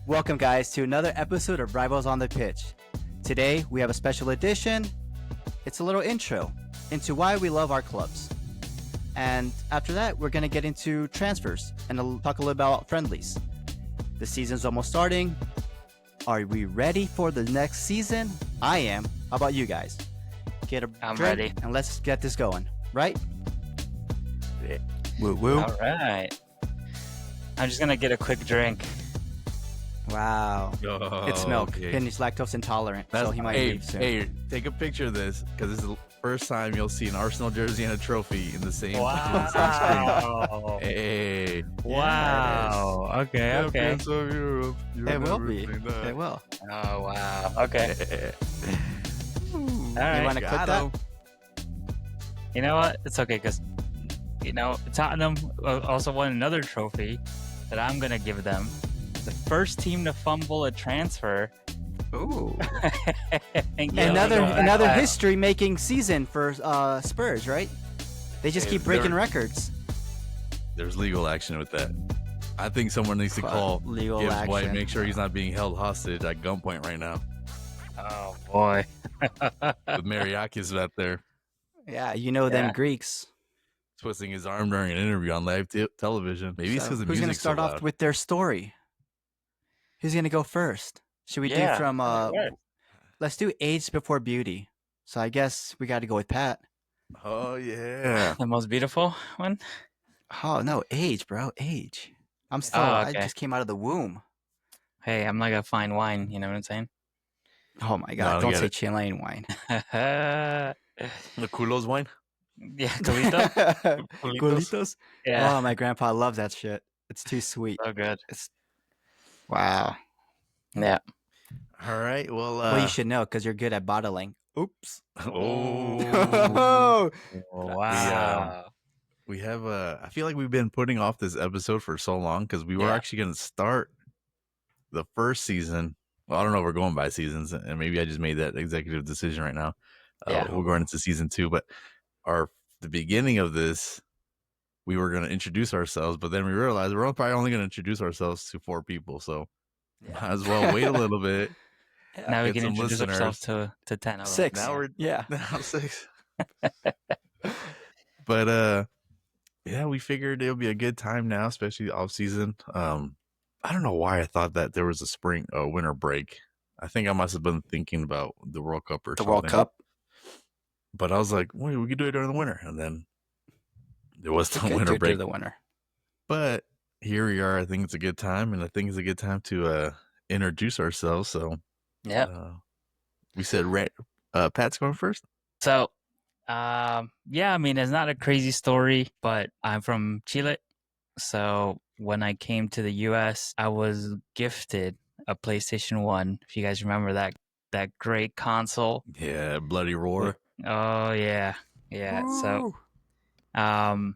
Welcome, guys, to another episode of Rivals on the Pitch. Today, we have a special edition. It's a little intro into why we love our clubs. And after that, we're going to get into transfers and talk a little about friendlies. The season's almost starting. Are we ready for the next season? I am. How about you guys? Get a I'm drink ready. and let's get this going, right? Yeah. Woo woo. All right. I'm just going to get a quick drink. Wow. Oh, It's milk. okay. And he's lactose intolerant, so he might leave soon. Hey, take a picture of this because this is the first time you'll see an Arsenal jersey and a trophy in the same. Wow. Hey. Wow. Okay, okay. Champions of Europe. They will be. They will. Oh, wow. Okay. All You right, want to quit that? You know what? It's okay because, Tottenham also won another trophy that I'm going to give them. The first team to fumble a transfer. Ooh. Yeah, Another history-making season for Spurs, right? They just keep breaking records. There's legal action with that. I think someone needs to call legal Gibbs action. White, make sure he's not being held hostage at gunpoint right now. Oh, boy. With Mariakis out there Yeah, you know them Yeah. Greeks. twisting his arm during an interview on live television. Maybe it's So because the who's gonna music's start so off loud. with their story? Who's gonna go first? Should we do Yeah, from right. let's do age before beauty. So I guess we got to go with Pat. Oh yeah. The most beautiful one? Oh no, age, bro, age. I'm still. Oh, I okay. just came out of the womb. Hey, I'm like a fine wine. You know what I'm saying? Oh my No, I god! don't Don't get say it. Chilean wine. Yeah, The Kulos wine. Colito? Colitos? Yeah, Oh, my grandpa loves that shit. It's too sweet. so good. It's wow. Yeah. All right. Well, Well, you should know because you're good at bottling. Oops. Oh. Wow. We have I feel like we've been putting off this episode for so long because we were Yeah. actually going to start the first season. Well, I don't know if we're going by seasons, and maybe I just made that executive decision right now. Yeah. We're going into season 2, but the beginning of this, we were going to introduce ourselves, but then we realized we're probably only going to introduce ourselves to 4 people, so might as well wait a little bit. Now we Get can some introduce listeners. ourselves to 10 of them. 6. Now we're Yeah. now 6. But yeah, we figured it would be a good time now, especially off season. I don't know why I thought that there was a winter break. I think I must have been thinking about the World Cup or The something. World Cup. But I was like, wait, we could do it during the winter, and then there was the winter Good break. the winner. But here we are. I think it's a good time, and I think it's a good time to introduce ourselves. So Yep. we said Pat's going first. So, yeah, I mean, it's not a crazy story, but I'm from Chile. So when I came to the US, I was gifted a PlayStation 1. If you guys remember that great console. Yeah, bloody roar. Oh, yeah. Yeah. So, Woo. I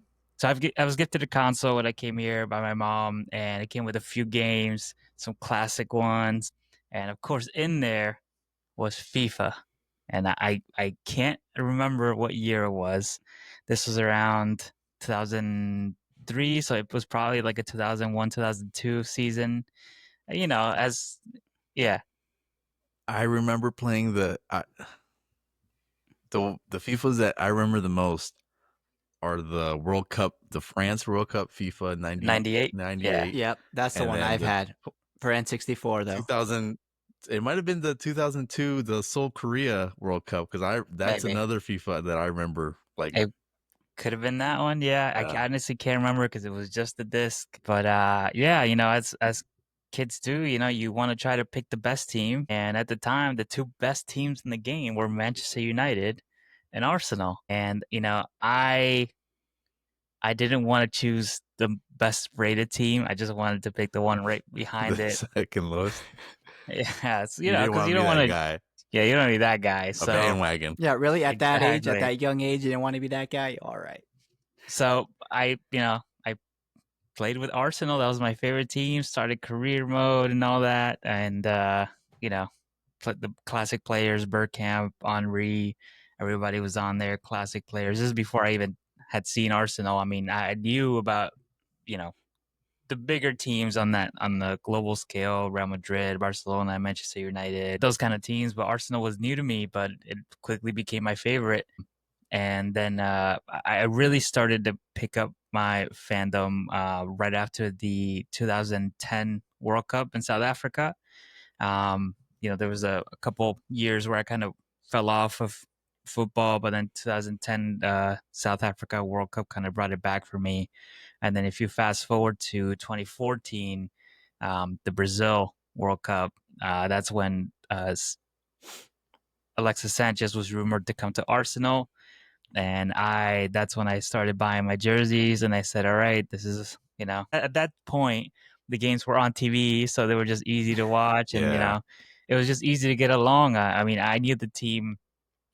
was gifted a console when I came here by my mom, and it came with a few games, some classic ones, and of course in there was FIFA. And I can't remember what year it was. This was around 2003, so it was probably like a 2001, 2002 season. Yeah. I remember playing the FIFAs that I remember the most are the World Cup, the France World Cup FIFA 98? 98. Yep, that's the And one then I've the- had for N64 though. 2000. It might have been the 2002, the Seoul Korea World Cup, because that's Maybe. another FIFA that I remember. Like, Could have been that one. Yeah, I Yeah. honestly can't remember because it was just the disc. But yeah, as kids do, you want to try to pick the best team. And at the time, the 2 best teams in the game were Manchester United and Arsenal. And I didn't want to choose the best rated team. I just wanted to pick the one right behind the it. second lowest. Yeah, it's, You didn't because want you to don't be want that to. guy, Yeah, you don't need that guy. a So bandwagon. Yeah, really? At that age, at Exactly. that young age, you didn't want to be that guy? All right. So I played with Arsenal. That was my favorite team. Started career mode and all that, and played the classic players: Bergkamp, Henry, Everybody was on there, classic players. This is before I even had seen Arsenal. I mean, I knew about, you know, the bigger teams on the global scale, Real Madrid, Barcelona, Manchester United, those kind of teams. But Arsenal was new to me, but it quickly became my favorite. And then I really started to pick up my fandom right after the 2010 World Cup in South Africa. There was a couple years where I kind of fell off of football, but then 2010 South Africa World Cup kind of brought it back for me. And then if you fast forward to 2014, the Brazil World Cup, that's when Alexis Sanchez was rumored to come to Arsenal. And that's when I started buying my jerseys, and I said, all right, this is, at that point, the games were on TV, so they were just easy to watch. And, it was just easy to get along. I mean, I knew the team,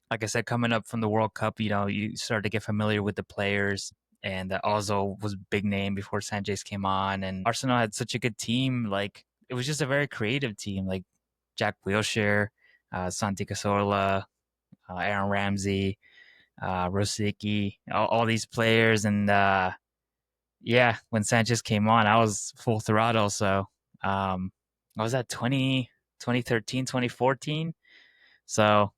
like I said, coming up from the World Cup, you started to get familiar with the players. And Ozil was a big name before Sanchez came on. And Arsenal had such a good team. Like, it was just a very creative team. Like Jack Wilshere, Santi Cazorla, Aaron Ramsey, Rosicky, all these players. And when Sanchez came on, I was full throttle. So I was at 2013, 2014. So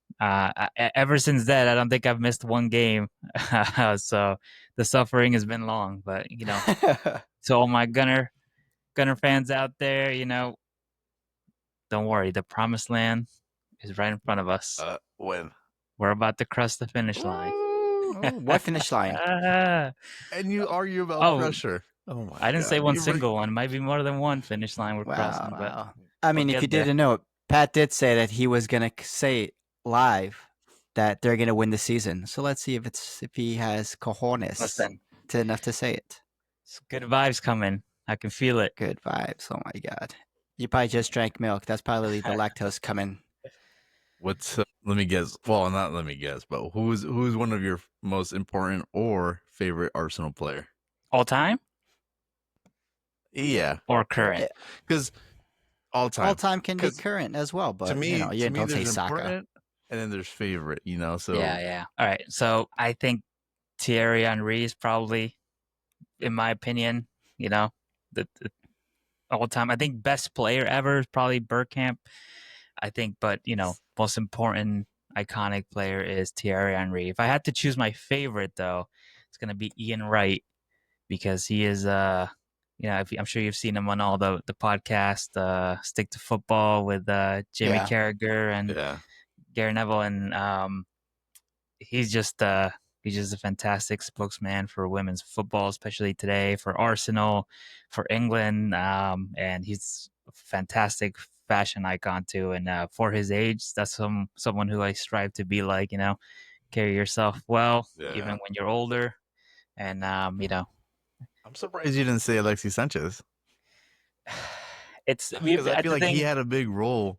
ever since then, I don't think I've missed one game. So the suffering has been long. But, to all my Gunner fans out there, don't worry. The promised land is right in front of us. When? We're about to cross the finish line. What finish line? And you argue about pressure. Oh my! I didn't say one single one. Might be more than one finish line we're crossing. But I mean, if you didn't know, Pat did say that he was gonna say live that they're gonna win the season. So let's see if he has cojones enough to say it. It's good vibes coming. I can feel it. Good vibes. Oh my god! You probably just drank milk. That's probably the lactose coming. What's let me guess. Well, not let me guess, but who's one of your most important or favorite Arsenal player? All time? Yeah. Or current? Because all time. All time can be current as well, but to me, you don't say Saka. And then there's favorite, so yeah. All right. So I think Thierry Henry is probably, in my opinion, the all time. I think best player ever is probably Bergkamp. I think, but most important iconic player is Thierry Henry. If I had to choose my favorite, though, it's gonna be Ian Wright, because he is I'm sure you've seen him on all the podcast, Stick to Football with Jamie Carragher and Gary Neville, and he's just a fantastic spokesman for women's football, especially today, for Arsenal, for England, and he's a fantastic fashion icon too. And for his age, that's someone who I strive to be like. Carry yourself well, even when you're older, and I'm surprised you didn't say Alexis Sanchez. It's because I feel like he had a big role.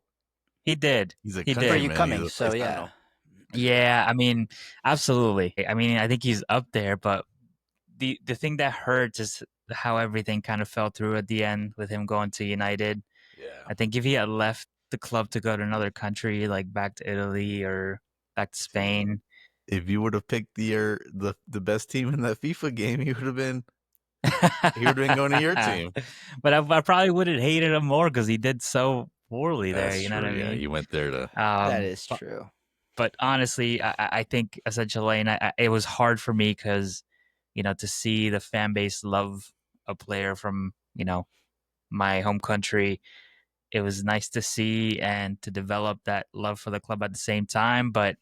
He did. He's a for you coming, so yeah. Yeah, I mean, absolutely. I mean, I think he's up there, but the thing that hurts is how everything kind of fell through at the end with him going to United. Yeah. I think if he had left the club to go to another country, like back to Italy or back to Spain. If you would have picked the best team in that FIFA game, he would have been going to your team. But I probably would have hated him more because he did so poorly there. That's you know true, what I mean? Yeah, you went there to. That is true. But honestly, I think as a Chilean, it was hard for me because, to see the fan base love a player from, my home country. It was nice to see and to develop that love for the club at the same time. But,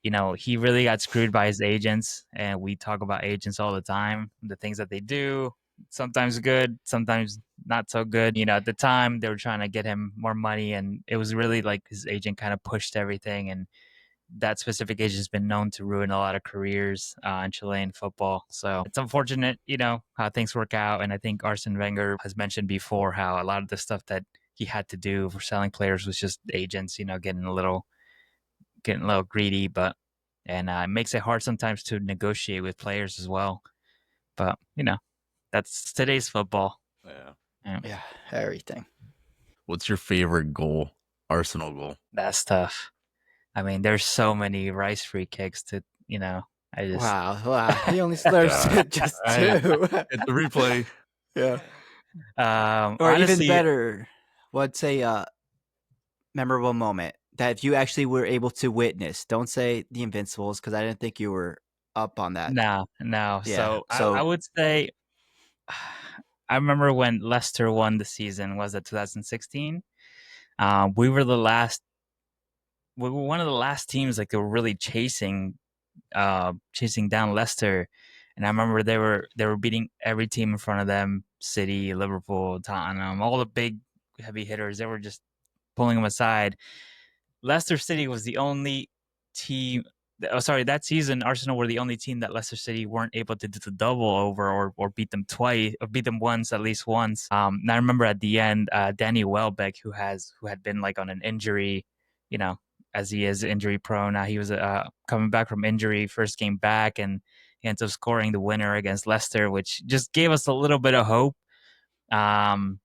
he really got screwed by his agents. And we talk about agents all the time, the things that they do, sometimes good, sometimes not so good. At the time, they were trying to get him more money. And it was really like his agent kind of pushed everything. And that specific agent has been known to ruin a lot of careers in Chilean football. So it's unfortunate, how things work out. And I think Arsene Wenger has mentioned before how a lot of the stuff that he had to do for selling players was just agents, getting a little greedy. But it makes it hard sometimes to negotiate with players as well. But that's today's football. Yeah, everything. What's your favorite goal? Arsenal goal? That's tough. I mean, there's so many Rice free kicks to, I just Wow. He only slurs Yeah. just I two. Hit the replay. Yeah. Or even honestly, better, what's a memorable moment that you actually were able to witness? Don't say the Invincibles because I didn't think you were up on that. no, no. Yeah. So I So would say I remember when Leicester won the season, was it 2016? We were the last we were one of the last teams like they were really chasing down Leicester. And I remember they were beating every team in front of them, City, Liverpool, Tottenham, all the big heavy hitters. They were just pulling them aside. Leicester City was the only team. Oh, sorry, that season Arsenal were the only team that Leicester City weren't able to do the double over or beat them twice or beat them once, at least once. And I remember at the end, Danny Welbeck, who had been like on an injury, you know, as he is injury prone. He was coming back from injury, first game back, and he ends up scoring the winner against Leicester, which just gave us a little bit of hope. Um,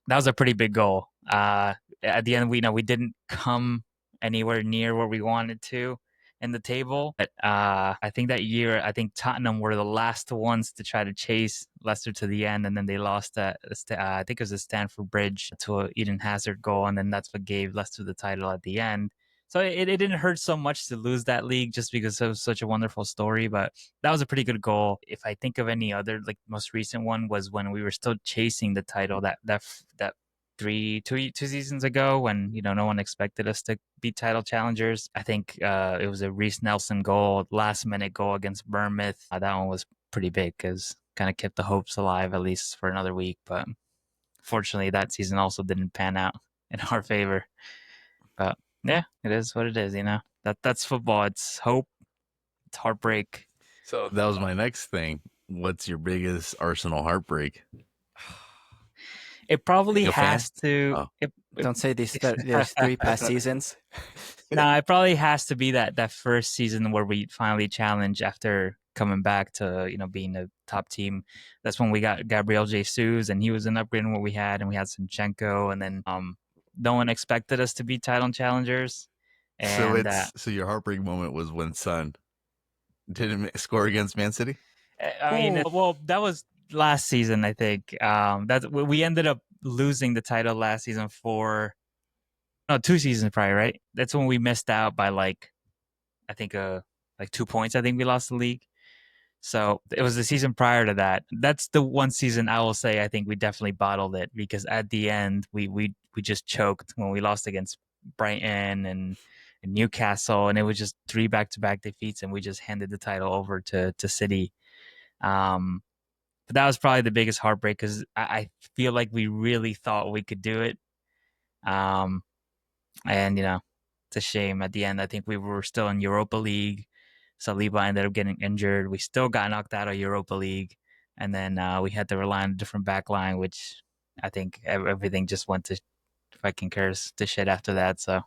that was a pretty big goal. At the end, we didn't come anywhere near where we wanted to in the table. But I think that year, I think Tottenham were the last ones to try to chase Leicester to the end, and then they lost I think it was a Stamford Bridge to a Eden Hazard goal, and then that's what gave Leicester the title at the end. So it didn't hurt so much to lose that league just because it was such a wonderful story, but that was a pretty good goal. If I think of any other, like most recent one was when we were still chasing the title that two seasons ago when no one expected us to be title challengers. I think it was a Reece Nelson goal, last minute goal against Bournemouth. That one was pretty big because kind of kept the hopes alive at least for another week. But fortunately, that season also didn't pan out in our favor. But yeah, it is what it is. That's football. It's hope. It's heartbreak. So that was my next thing. What's your biggest Arsenal heartbreak? It probably You a fan? has to. Oh. don't say these 3 past seasons. No, it probably has to be that first season where we finally challenged after coming back to being a top team. That's when we got Gabriel Jesus, and he was an upgrade in what we had, and we had Zinchenko, and then no one expected us to be title challengers. And So your heartbreak moment was when Son didn't score against Man City? I mean, well, that was last season, I think. That we ended up losing the title last season for 2 seasons prior, right? That's when we missed out by I think 2 points. I think we lost the league. So it was the season prior to that. That's the one season I will say I think we definitely bottled it because at the end we just choked when we lost against Brighton and Newcastle, and it was just 3 back-to-back defeats, and we just handed the title over to City. But that was probably the biggest heartbreak because I feel like we really thought we could do it. And it's a shame at the end. I think we were still in Europa League. Saliba ended up getting injured. We still got knocked out of Europa League. And then we had to rely on a different back line, which I think everything just went to, if I can curse, to shit after that. So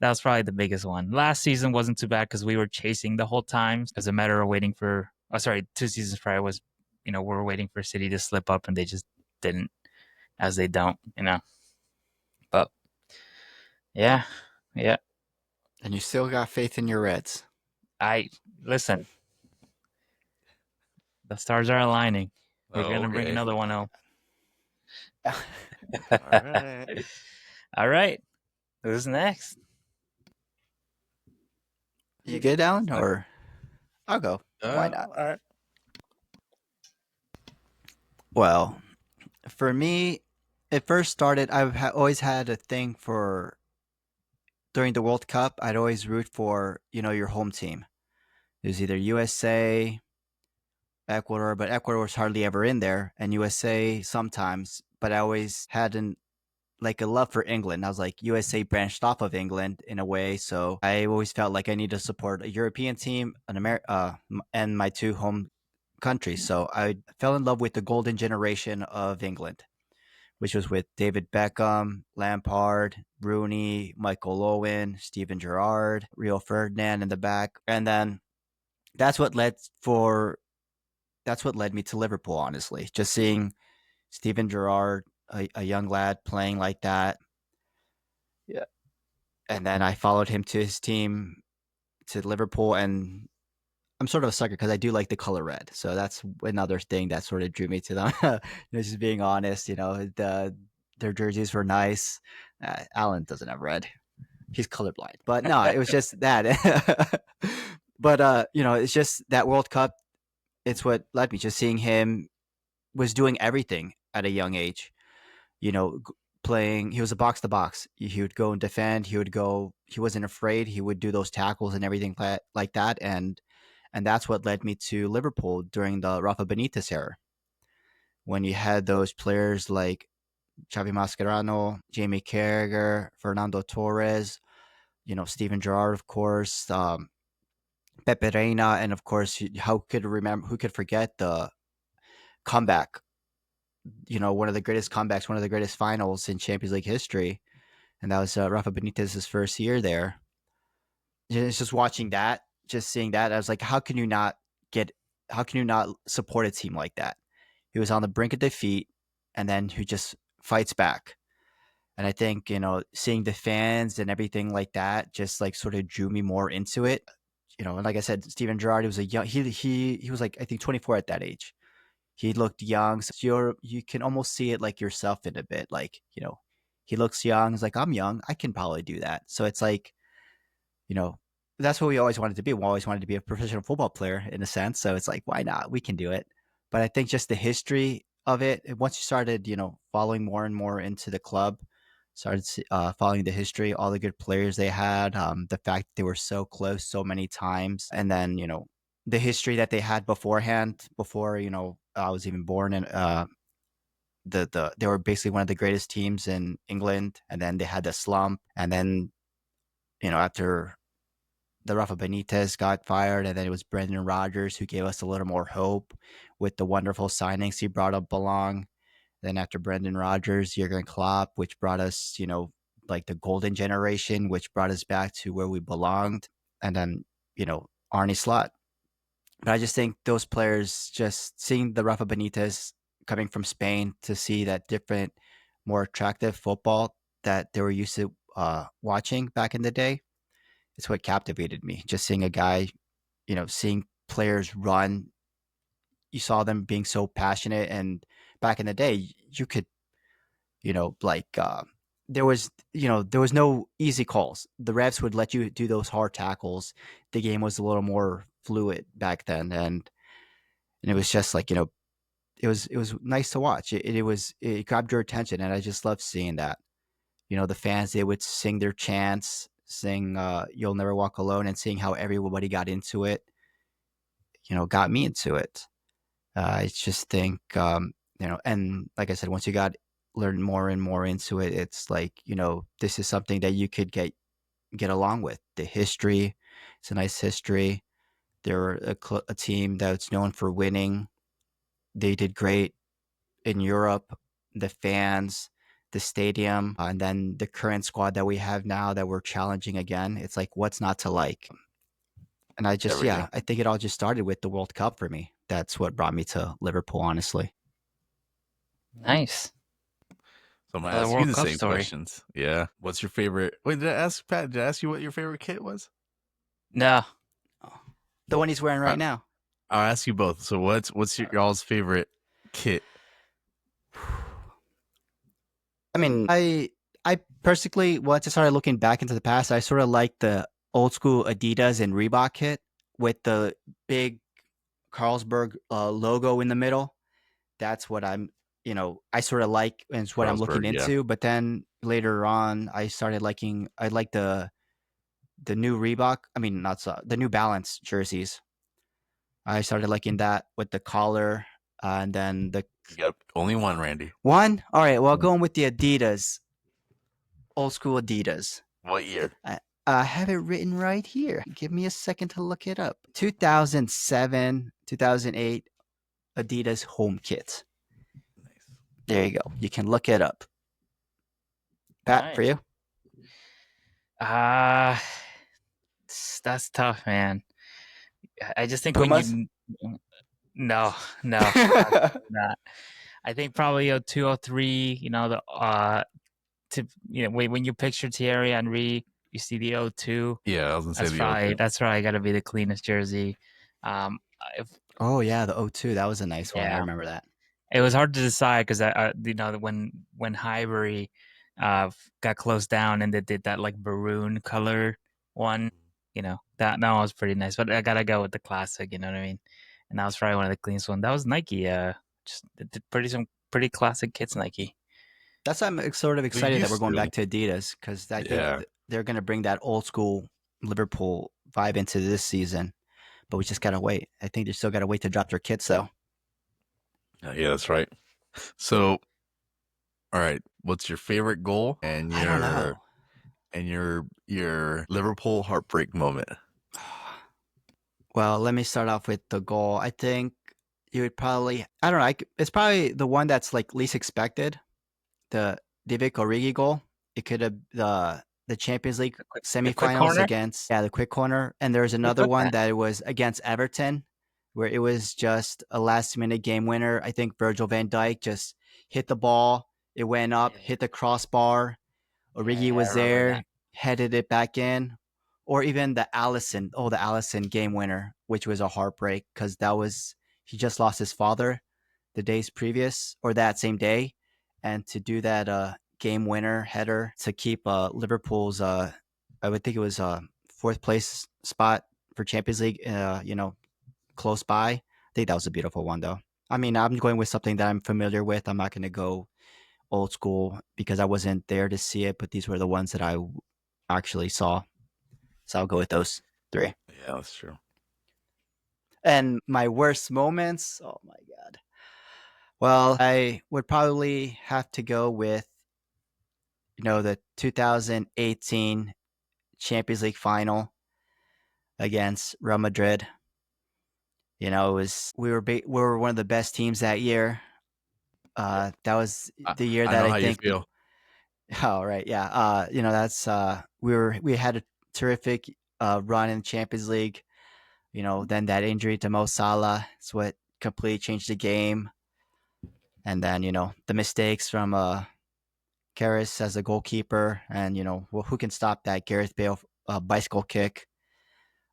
that was probably the biggest one. Last season wasn't too bad because we were chasing the whole time. As a matter of waiting for, 2 seasons prior was, we were waiting for City to slip up and they just didn't, as they don't. But yeah. And you still got faith in your Reds. Listen. The stars are aligning. We're gonna bring Okay. another one home. All right. All right. Who's next? You good, Alan? Or I'll go. Why not? All right. Well, for me, it first started. I've always had a thing for during the World Cup. I'd always root for your home team. It was either USA, Ecuador, but Ecuador was hardly ever in there, and USA sometimes. But I always had a love for England. I was like USA branched off of England in a way, so I always felt like I need to support a European team, and my 2 home countries. So I fell in love with the golden generation of England, which was with David Beckham, Lampard, Rooney, Michael Owen, Steven Gerrard, Rio Ferdinand in the back, and then that's what led me to Liverpool. Honestly, just seeing Steven Gerrard, a young lad playing like that. Yeah. and then I followed him to his team to Liverpool, and I'm sort of a sucker because I do like the color red. So that's another thing that sort of drew me to them. Just being honest, their jerseys were nice. Alan doesn't have red; he's colorblind. But no, it was just that. But it's just that World Cup. It's what led me. Just seeing him was doing everything at a young age. Playing. He was a box to box. He would go and defend. He would go. He wasn't afraid. He would do those tackles and everything like that. And that's what led me to Liverpool during the Rafa Benitez era, when you had those players like Xavi Mascherano, Jamie Carragher, Fernando Torres, Steven Gerrard, of course, Pepe Reina, and of course, who could forget the comeback? One of the greatest comebacks, one of the greatest finals in Champions League history, and that was Rafa Benitez's first year there. It's just watching that, just seeing that, I was like, how can you not support a team like that? He was on the brink of defeat, and then who just fights back. And I think, seeing the fans and everything like that just like sort of drew me more into it. And like I said, Steven Gerrard, he was a young, he was like, I think 24 at that age. He looked young. So you can almost see it like yourself in a bit. Like, he looks young. He's like, I'm young. I can probably do that. So it's like, that's what we always wanted to be. We always wanted to be a professional football player in a sense. So it's like, why not? We can do it. But I think just the history of it, once you started, following more and more into the club, started following the history, all the good players they had, the fact that they were so close so many times, and then, the history that they had beforehand, before, I was even born, and they were basically one of the greatest teams in England, and then they had the slump, and then, after the Rafa Benitez got fired, and then it was Brendan Rodgers who gave us a little more hope with the wonderful signings he brought up along. Then after Brendan Rodgers, Jurgen Klopp, which brought us, like the golden generation, which brought us back to where we belonged. And then, Arne Slot. But I just think those players, just seeing the Rafa Benitez coming from Spain to see that different, more attractive football that they were used to watching back in the day, it's what captivated me. Just seeing a guy, seeing players run. You saw them being so passionate, and back in the day, you could, there was no easy calls. The refs would let you do those hard tackles. The game was a little more fluid back then, and it was just like, it was nice to watch. It grabbed your attention, and I just loved seeing that. The fans, they would sing their chants, sing "You'll Never Walk Alone," and seeing how everybody got into it, got me into it. I just think, and like I said, once you learn more and more into it, it's like, this is something that you could get along with. The history, it's a nice history. They're a team that's known for winning. They did great in Europe. The fans, the stadium, and then the current squad that we have now that we're challenging again. It's like, what's not to like? And I think it all just started with the World Cup for me. That's what brought me to Liverpool, honestly. Nice. So I'm going to ask you the same questions. Yeah. What's your favorite? Wait, did I ask Pat? Did I ask you what your favorite kit was? No. The one he's wearing right now. I'll ask you both. So what's y'all's favorite kit? I mean, I personally, once I started looking back into the past, I sort of like the old school Adidas and Reebok kit with the big Carlsberg logo in the middle. That's what I sort of like, and it's what I'm looking into. Yeah. But then later on, I like the new Reebok. I mean, the New Balance jerseys. I started liking that with the collar, and then Yep, only one, Randy. One? All right, well, going with the Adidas. Old school Adidas. What year? I have it written right here. Give me a second to look it up. 2007, 2008 Adidas home kit. Nice. There you go. You can look it up. Pat, nice. For you? That's tough, man. I just think Pumas? No, not. I think probably a 203. When you picture Thierry Henry You see the 02. Yeah, I was gonna say the O2. That's probably got to be the cleanest jersey. If, Oh yeah, the O2, that was a nice one. I yeah, remember that. it was hard to decide because when Highbury got closed down and they did that like maroon color one, that one was pretty nice. But I gotta go with the classic. You know what I mean? And that was probably one of the cleanest one. That was Nike. Just did some pretty classic kits Nike. That's why I'm sort of excited that we're used going to. back to Adidas because I think Yeah. they're going to bring that old school Liverpool vibe into this season. But we just gotta wait. I think they still gotta wait to drop their kits though. Yeah, that's right. So, all right, what's your favorite goal and I don't know. your Liverpool heartbreak moment? Well, let me start off with the goal. I think you would probably, I don't know, it's probably the one that's like least expected, the Divock Origi goal. It could have the Champions League The quick semifinals corner? against the quick corner, and there's another one that it was against Everton, where it was just a last minute game winner. I think Virgil van Dijk just hit the ball, it went up, Yeah. hit the crossbar. Origi Yeah, was I remember there, that. headed it back in. Or even the Allison game winner, which was a heartbreak because he just lost his father the days previous or that same day, and to do that game winner header to keep Liverpool's I would think it was fourth place spot for Champions League, close by. I think that was a beautiful one though. I mean, I'm going with something that I'm familiar with. I'm not going to go old school because I wasn't there to see it, but these were the ones that I actually saw. So I'll go with those three. Yeah, that's true. And my worst moments, oh my God. Well, I would probably have to go with, the 2018 Champions League final against Real Madrid. It was we were one of the best teams that year. That was the year I that know I how think. you feel. Oh right, yeah. That's we had a terrific run in the Champions League. Then that injury to Mo Salah is what completely changed the game. And then the mistakes from Karras as a goalkeeper, and who can stop that Gareth Bale bicycle kick?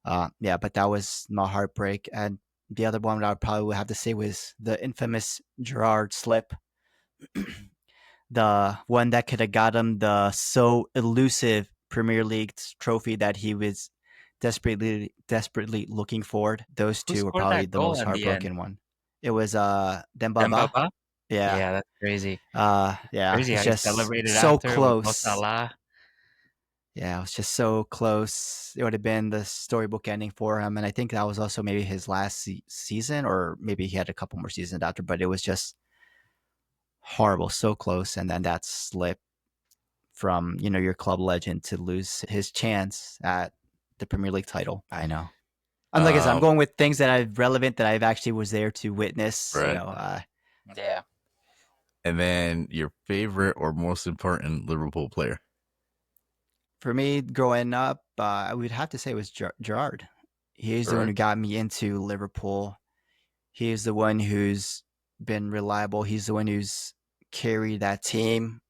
Yeah, but that was my heartbreak. And the other one that I probably would have to say was the infamous Gerrard slip. The one that could have got him the so elusive Premier League trophy that he was desperately looking for. Those Who two were scored probably that the goal most in the end? heartbroken one. It was Dembaba. Dembaba? Yeah. Yeah, that's crazy. Yeah, Crazy it's how he just celebrated so after with Mo close. Salah. Yeah, it was just so close. It would have been the storybook ending for him, and I think that was also maybe his last season, or maybe he had a couple more seasons after. But it was just horrible, so close, and then that slip from your club legend to lose his chance at the Premier League title. I know. Like I said, I'm going with things that I've relevant that I've actually was there to witness. Right. Yeah. And then your favorite or most important Liverpool player? For me, growing up, I would have to say it was Gerrard. He's the one who got me into Liverpool. He's the one who's been reliable. He's the one who's carried that team.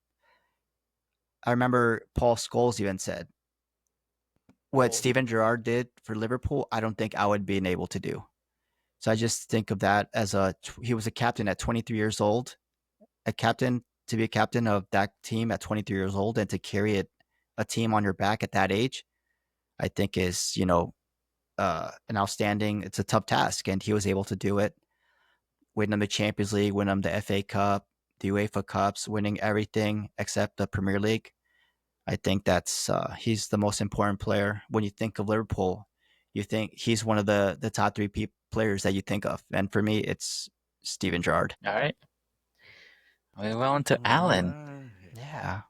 I remember Paul Scholes even said, what Steven Gerrard did for Liverpool, I don't think I would be able to do. So I just think of that as he was a captain at 23 years old, to be a captain of that team at 23 years old and to carry a team on your back at that age, I think is, an outstanding, it's a tough task. And he was able to do it, winning the Champions League, winning the FA Cup, the UEFA Cups, winning everything except the Premier League. I think that's he's the most important player. When you think of Liverpool, you think he's one of the top three players that you think of. And for me, it's Steven Gerrard. All right. We went on to Alan. Yeah.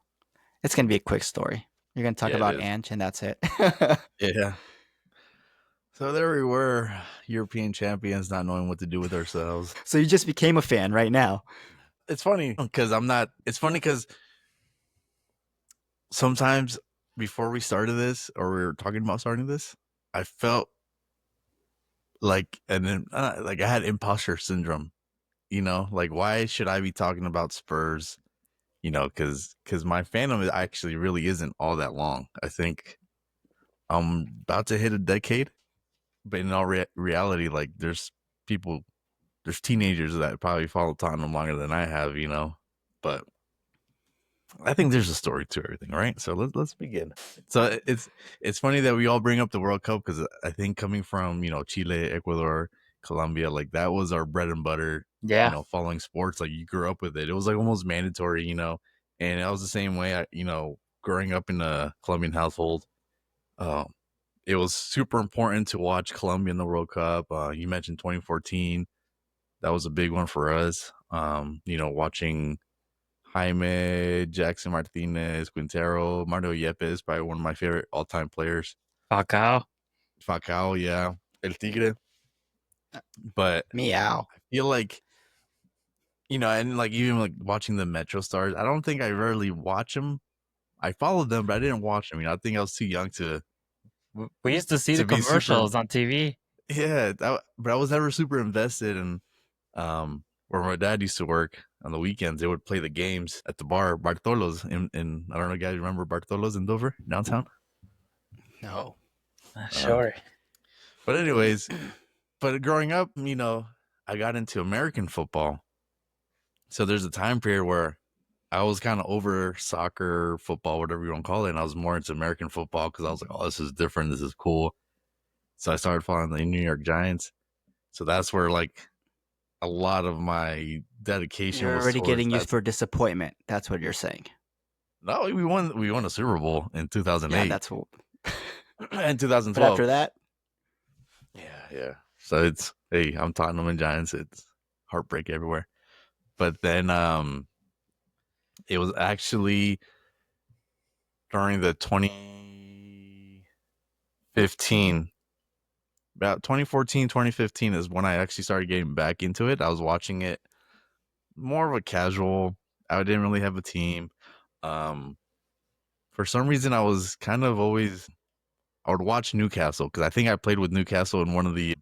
It's going to be a quick story. You're going to talk about Ange, and that's it. Yeah. So there we were, European champions, not knowing what to do with ourselves. So you just became a fan right now. It's funny because sometimes before we started this, or we were talking about starting this, I felt like, I had imposter syndrome, like, why should I be talking about Spurs? Because my fandom actually really isn't all that long. I think I'm about to hit a decade, but in all reality, like there's teenagers that probably follow Tottenham longer than I have, but I think there's a story to everything, right? So let's begin. So it's funny that we all bring up the World Cup because I think coming from Chile, Ecuador, Colombia, like that was our bread and butter. Yeah. Following sports, like you grew up with it. It was like almost mandatory, and I was the same way. Growing up in a Colombian household, it was super important to watch Colombia in the World Cup. You mentioned 2014, that was a big one for us. Watching Jaime, Jackson Martinez, Quintero, Mario Yepes, probably one of my favorite all-time players. Falcao. Falcao, yeah. El Tigre. But Meow. I feel like, and like even like watching the Metro Stars, I don't think I rarely watch them. I followed them, but I didn't watch them. I think I was too young to We used to see the be super. commercials on TV. Yeah, but I was never super invested in where my dad used to work on the weekends. They would play the games at the bar Bartolos in I don't know, guys, remember Bartolos in Dover downtown? No. Sure. But anyways, but growing up, I got into American football. So there's a time period where I was kind of over soccer, football, whatever you want to call it, and I was more into American football because I was like, oh, this is different, this is cool. So I started following the New York Giants. So that's where like a lot of my dedication You're was already getting that. used for disappointment. That's what you're saying. No, we won a Super Bowl in 2008. Yeah, that's what. And 2012. But after that, yeah. So it's, hey, I'm Tottenham and Giants. It's heartbreak everywhere. But then it was actually during the 2015, about 2014, 2015 is when I actually started getting back into it. I was watching it more of a casual. I didn't really have a team. For some reason, I was kind of always, I would watch Newcastle because I think I played with Newcastle in one of the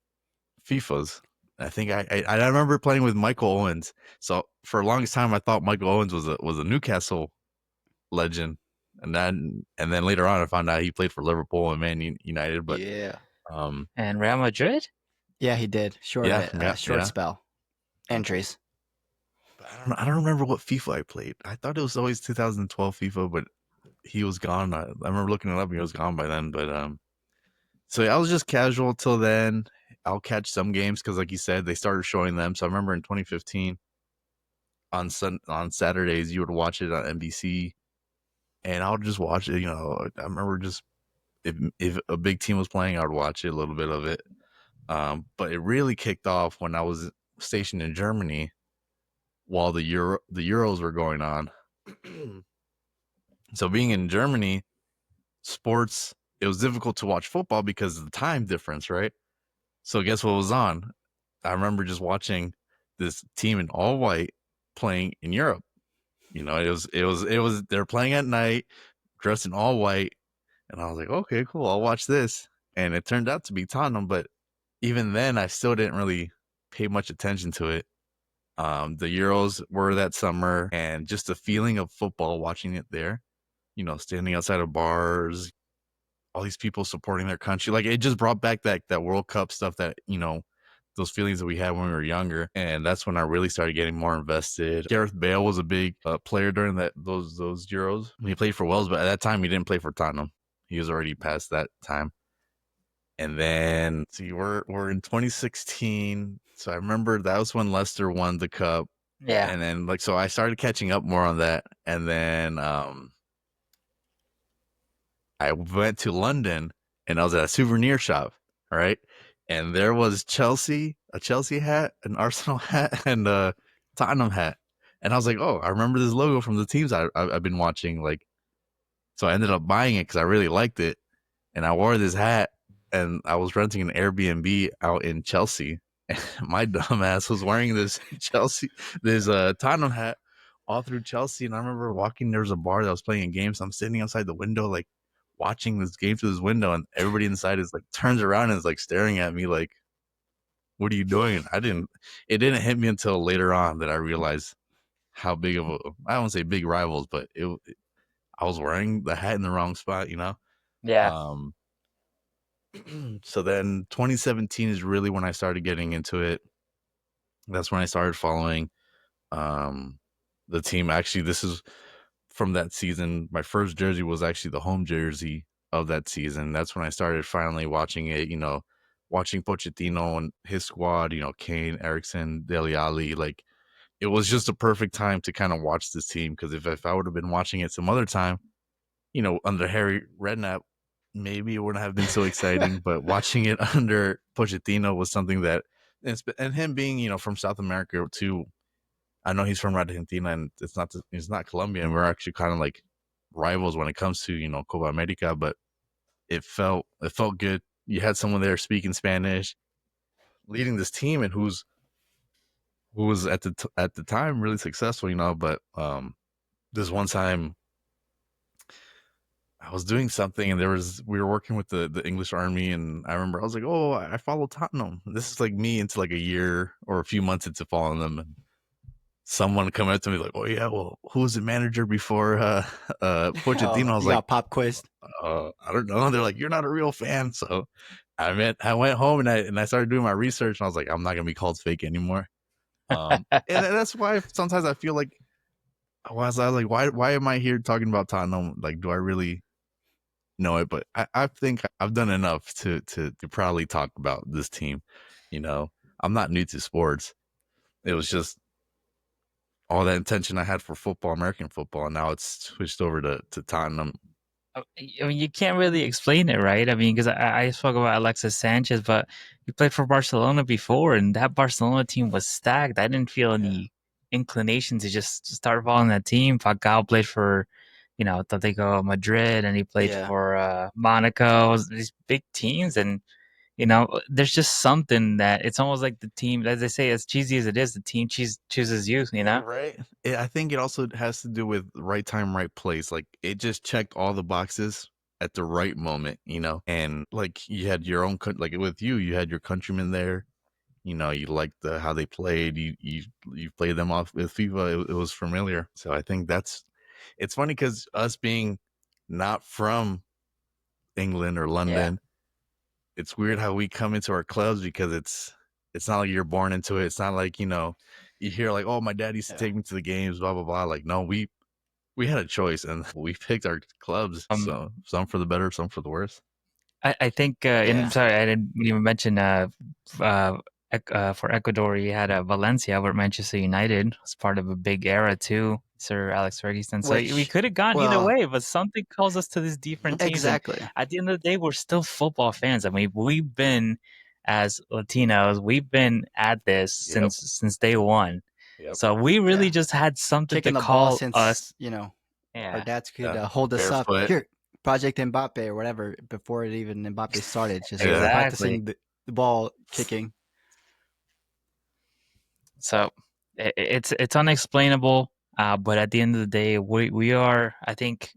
FIFAs. I think I remember playing with Michael Owens. So for the longest time, I thought Michael Owens was a Newcastle legend, and then later on, I found out he played for Liverpool and Man United. But yeah, and Real Madrid. Yeah, he did. Short spell. Injuries. But I don't remember what FIFA I played. I thought it was always 2012 FIFA, but he was gone. I remember looking it up, and he was gone by then. But so I was just casual till then. I'll catch some games because, like you said, they started showing them. So I remember in 2015, on Saturdays, you would watch it on NBC, and I would just watch it. I remember just if a big team was playing, I would watch it, a little bit of it. But it really kicked off when I was stationed in Germany while the Euros were going on. So being in Germany, sports, it was difficult to watch football because of the time difference, right? So guess what was on? I remember just watching this team in all white playing in Europe. It was they're playing at night, dressed in all white, and I was like, okay, cool, I'll watch this. And it turned out to be Tottenham, but even then I still didn't really pay much attention to it. The Euros were that summer, and just the feeling of football, watching it there, standing outside of bars, all these people supporting their country. Like, it just brought back that World Cup stuff that, those feelings that we had when we were younger. And that's when I really started getting more invested. Gareth Bale was a big player during those Euros. He played for Wales, but at that time he didn't play for Tottenham. He was already past that time. And then, see, we're in 2016. So I remember that was when Leicester won the cup. Yeah. And then, so I started catching up more on that. And then I went to London, and I was at a souvenir shop, right? And there was a Chelsea hat, an Arsenal hat, and a Tottenham hat. And I was like, oh, I remember this logo from the teams I've been watching. So I ended up buying it because I really liked it. And I wore this hat, and I was renting an Airbnb out in Chelsea. And my dumbass was wearing this Tottenham hat all through Chelsea. And I remember walking, there was a bar that was playing games. So I'm sitting outside the window, watching this game through this window, and everybody inside is turns around and is staring at me like, what are you doing? It didn't hit me until later on that I realized how big of I won't say big rivals, but I was wearing the hat in the wrong spot, Yeah. So then 2017 is really when I started getting into it. That's when I started following um, the team. Actually, this is from that season. My first jersey was actually the home jersey of that season. That's when I started finally watching it, watching Pochettino and his squad, Kane, Eriksson, Dele Alli. Like, it was just a perfect time to kind of watch this team, because if I would have been watching it some other time, under Harry Redknapp, maybe it wouldn't have been so exciting. But watching it under Pochettino was something that, and him being, from South America too. I know he's from Argentina, and it's not Colombian. We're actually kind of like rivals when it comes to Copa America, but it felt good. You had someone there speaking Spanish, leading this team, and who was at the time really successful, But this one time, I was doing something, and we were working with the English Army, and I remember I was like, "Oh, I follow Tottenham." This is like me into like a year or a few months into following them, and someone come up to me like, "Oh yeah, well, who was the manager before Pochettino?" I was You like, got pop quiz. I don't know. They're like, "You're not a real fan." So I went home, and I started doing my research, and I was like, I'm not gonna be called fake anymore. And that's why sometimes I feel like, I was like, why am I here talking about Tottenham? Like, do I really know it? But I think I've done enough to proudly talk about this team. I'm not new to sports. It was just all that intention I had for football, American football, and now it's switched over to Tottenham. I mean, you can't really explain it, right? I mean, because I spoke about Alexis Sanchez, but he played for Barcelona before, and that Barcelona team was stacked. I didn't feel any inclination to just start following that team. Falcao played for, Atletico Madrid, and he played Yeah. for Monaco. These big teams, and there's just something that it's almost like the team, as they say, as cheesy as it is, the team chooses you. Right. I think it also has to do with right time, right place. Like, it just checked all the boxes at the right moment, and like you had your own, like with you had your countrymen there. You liked how they played. You played them off with FIFA. It was familiar. So I think it's funny, because us being not from England or London, it's weird how we come into our clubs, because it's not like you're born into it. It's not like, you hear like, "Oh, my dad used to take me to the games, blah blah blah." Like, no, we had a choice, and we picked our clubs. So some for the better, some for the worse. I think, Yeah. sorry, I didn't even mention, for Ecuador, you had Valencia, where Manchester United was part of a big era too, Sir Alex Ferguson. So we could have gone either Well, way, but something calls us to these different teams. And exactly. at the end of the day, we're still football fans. I mean, we've been, as Latinos, we've been at this since day one. Yep. So we really just had something Kicking to the ball call since, us. our Yeah. dads could hold us up. Barefoot. Here, Project Mbappe or whatever, before it even Mbappe started, just Exactly. practicing the ball kicking. So it's unexplainable, but at the end of the day, we are. I think,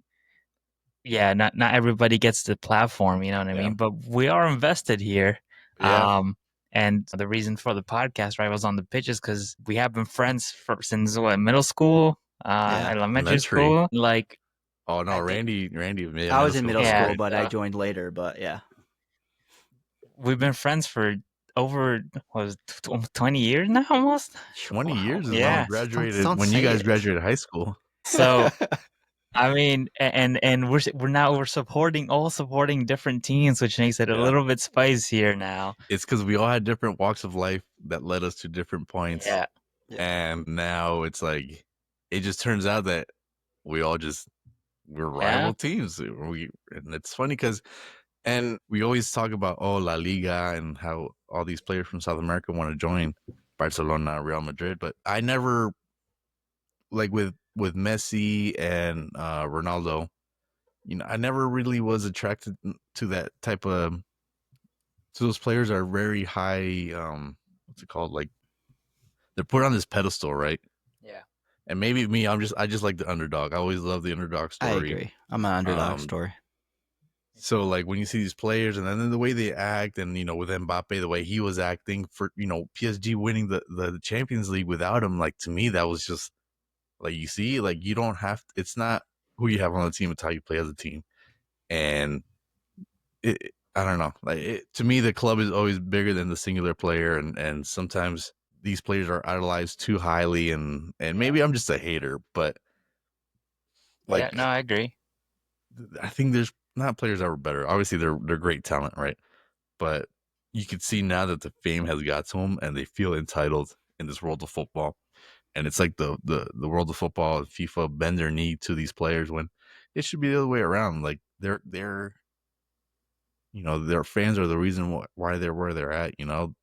not everybody gets the platform. You know what I mean? But we are invested here. Yeah. And the reason for the podcast, right, was on the pitch, is because we have been friends since middle school, elementary school, like. Oh no, I think- Randy. I was in middle Yeah. school, but I joined later. But yeah, We've been friends for over 20 years now, almost. 20 years is when Yeah. we graduated. Don't When you say guys it. graduated high school. So. I mean, and we're supporting different teams, which makes it a little bit spicier now. It's because we all had different walks of life that led us to different points. Yeah. And now it's like, it just turns out that we're rival teams. And it's funny because, and we always talk about, La Liga, and how all these players from South America want to join Barcelona, Real Madrid. But I never, like with Messi and Ronaldo, I never really was attracted to that type of. So those players are very high. What's it called? Like, they're put on this pedestal, right? Yeah. And maybe me, I just like the underdog. I always love the underdog story. I agree. I'm an underdog story. So like when you see these players, and then the way they act, and with Mbappe, the way he was acting for PSG winning the Champions League without him, like, to me that was just like, you see, like, you don't have it's not who you have on the team, it's how you play as a team. And I don't know. Like to me, the club is always bigger than the singular player, and sometimes these players are idolized too highly, and maybe I'm just a hater, but Yeah, like no, I agree. I think there's not players that were better. Obviously, they're great talent, right? But you can see now that the fame has got to them, and they feel entitled in this world of football. And it's like the world of football, FIFA bend their knee to these players when it should be the other way around. Like they're their fans are the reason why they're where they're at.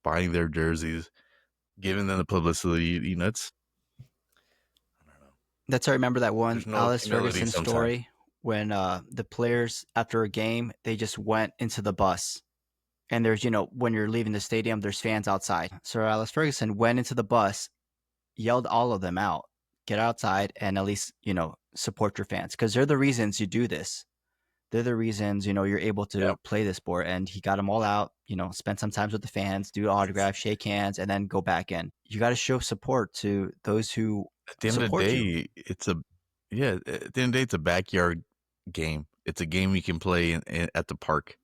Buying their jerseys, giving them the publicity. It's I don't know. That's I remember that one There's no Alice humility Ferguson sometimes. story when the players after a game they just went into the bus and there's when you're leaving the stadium there's fans outside. Sir Alice Ferguson went into the bus, yelled all of them out, get outside and at least support your fans because they're the reasons you do this. They're the reasons you're able to Yeah, play this sport. And he got them all out. Spend some time with the fans, do autographs, shake hands, and then go back in. You got to show support to those who at the end of the support you. day, At the end of the day, it's a backyard game. It's a game you can play at the park,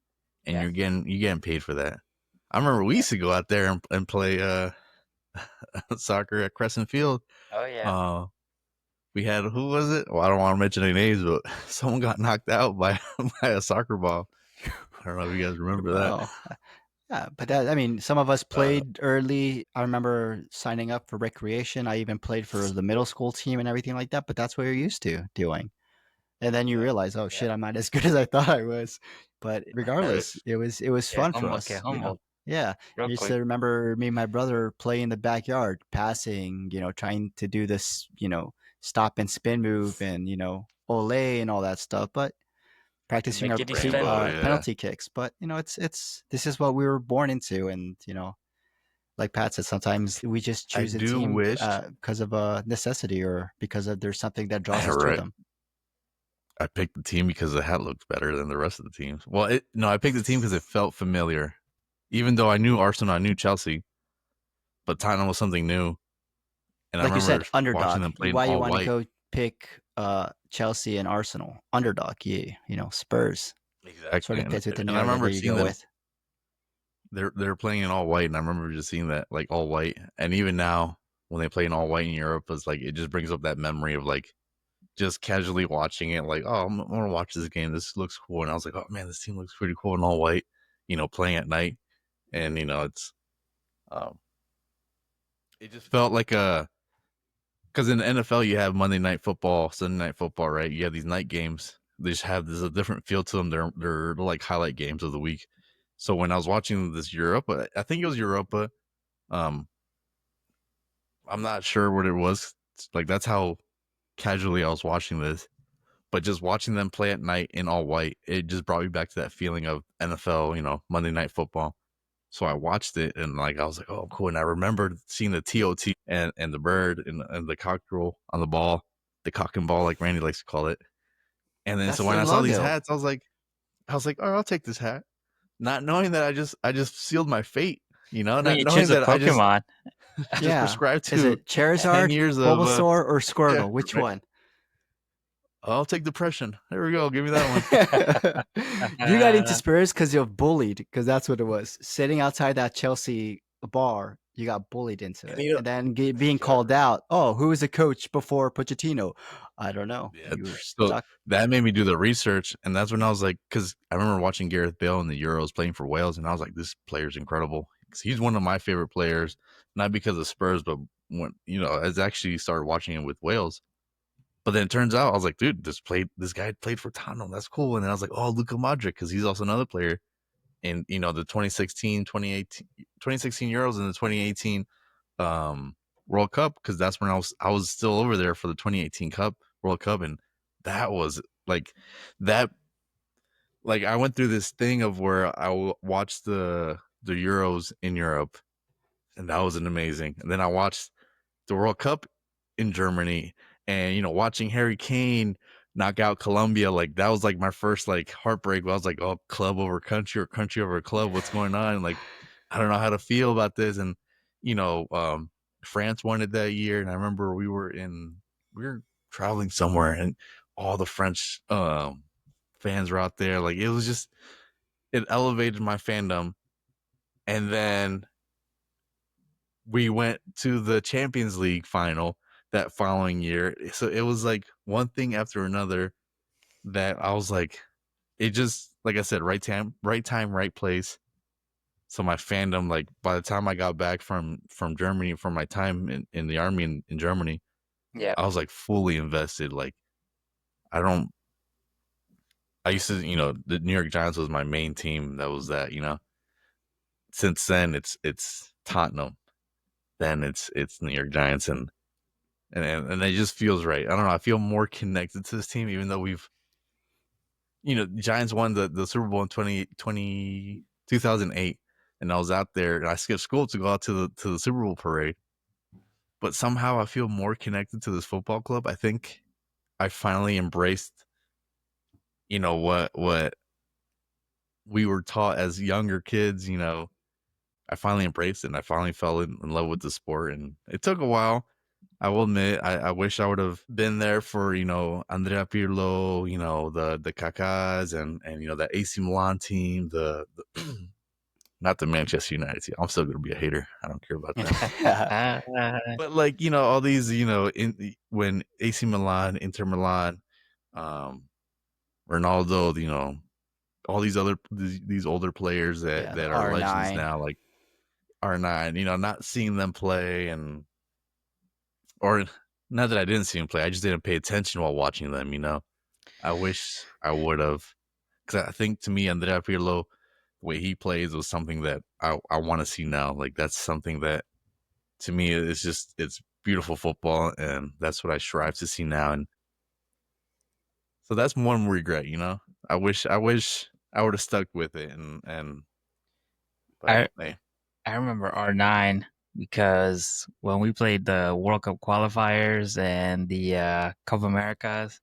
and Yeah. you're getting paid for that. I remember we used to go out there and play soccer at Crescent Field. Oh yeah. We had who was it? Well, I don't want to mention any names, but someone got knocked out by a soccer ball. I don't know if you guys remember that. Oh, yeah. But some of us played early. I remember signing up for recreation. I even played for the middle school team and everything like that. But that's what you're used to doing. And then you realize, oh shit, I'm not as good as I thought I was. But regardless, it was Yeah, fun for us. humble. Yeah. I Real used quick. to remember me and my brother playing in the backyard, passing, trying to do this, stop and spin move and, ole and all that stuff. But practicing our Make it spin. Yeah. penalty kicks. But, it's this is what we were born into. And, like Pat said, sometimes we just I choose a do team wish. because of a necessity or because of there's something that draws us to Right. them. I picked the team because the hat looked better than the rest of the teams. Well, I picked the team because it felt familiar, even though I knew Arsenal, I knew Chelsea, but Tottenham was something new. And Like I you said, remember watching underdog. them play in Why you all want to white. go pick Chelsea and Arsenal? Underdog, Spurs. Exactly. Sort of fits with the And I narrative remember that you seeing go them. with. They're playing in all white, and I remember just seeing that like all white. And even now, when they play in all white in Europe, it's like it just brings up that memory of like just casually watching it. Like, oh, I'm gonna watch this game. This looks cool. And I was like, oh man, this team looks pretty cool in all white. Playing at night, and it's it just felt like because in the NFL you have Monday Night Football, Sunday Night Football, right? You have these night games. They just have a different feel to them. They're like highlight games of the week. So when I was watching this Europa, I think it was Europa. I'm not sure what it was. Like that's how casually I was watching this. But just watching them play at night in all white, it just brought me back to that feeling of NFL, Monday Night Football. So I watched it and like I was like, oh, cool. And I remembered seeing the TOT and the bird and the cockerel on the ball, the cock and ball, like Randy likes to call it. And then That's so when their I saw these logo. hats, I was like, all right, I'll take this hat, not knowing that I just sealed my fate. Not You knowing choose a that I just Pokemon. Yeah. prescribed Is to it 10 Charizard, years of Bulbasaur, or Squirtle? yeah, Which right. one? I'll take depression. There we go. Give me that one. You got into Spurs because you're bullied, because that's what it was. Sitting outside that Chelsea bar, you got bullied into And, it. And then being called out. Oh, who was the coach before Pochettino? I don't know. Yeah, You were so stuck. that made me do the research, and that's when I was like, because I remember watching Gareth Bale in the Euros playing for Wales, and I was like, this player's incredible. 'Cause he's one of my favorite players, not because of Spurs, but when I actually started watching him with Wales. But then it turns out I was like, dude, this guy played for Tottenham. That's cool. And then I was like, oh, Luka Modric, because he's also another player in the 2016 Euros and the 2018 World Cup, because that's when I was still over there for the 2018 World Cup, and that was like that. Like I went through this thing of where I watched the Euros in Europe, and that was an amazing. And then I watched the World Cup in Germany, and watching Harry Kane knock out Colombia, like that was like my first like heartbreak. I was like, oh, club over country or country over club, what's going on? Like I don't know how to feel about this. And France won it that year, and I remember we were traveling somewhere, and all the French fans were out there. Like it was just it elevated my fandom, and then we went to the Champions League final that following year. So it was like one thing after another that I was like, it just, like I said, right time, right place. So my fandom, like by the time I got back from Germany, from my time in the army in Germany, Yeah. I was like fully invested. Like I used to, the New York Giants was my main team. That was that, Since then it's Tottenham. Then it's New York Giants, and it just feels right. I don't know. I feel more connected to this team, even though Giants won the Super Bowl in 2008, and I was out there, and I skipped school to go out to the Super Bowl parade. But somehow I feel more connected to this football club. I think I finally embraced, what we were taught as younger kids. I finally embraced it, and I finally fell in love with the sport. And it took a while. I will admit, I wish I would have been there for, Andrea Pirlo, the Kakas and that AC Milan team, the not the Manchester United team. I'm still gonna be a hater. I don't care about that. But like, all these, when AC Milan, Inter Milan, Ronaldo, all these these older players that are legends R9. now, like R9, not seeing them play, or not that I didn't see him play, I just didn't pay attention while watching them. I wish I would have, because I think, to me, Andrea Pirlo, the way he plays was something that I want to see now. Like that's something that, to me, it's beautiful football, and that's what I strive to see now. And so that's one regret. I wish I would have stuck with it, I hey. I remember R9 because when we played the World Cup qualifiers and the Copa Americas,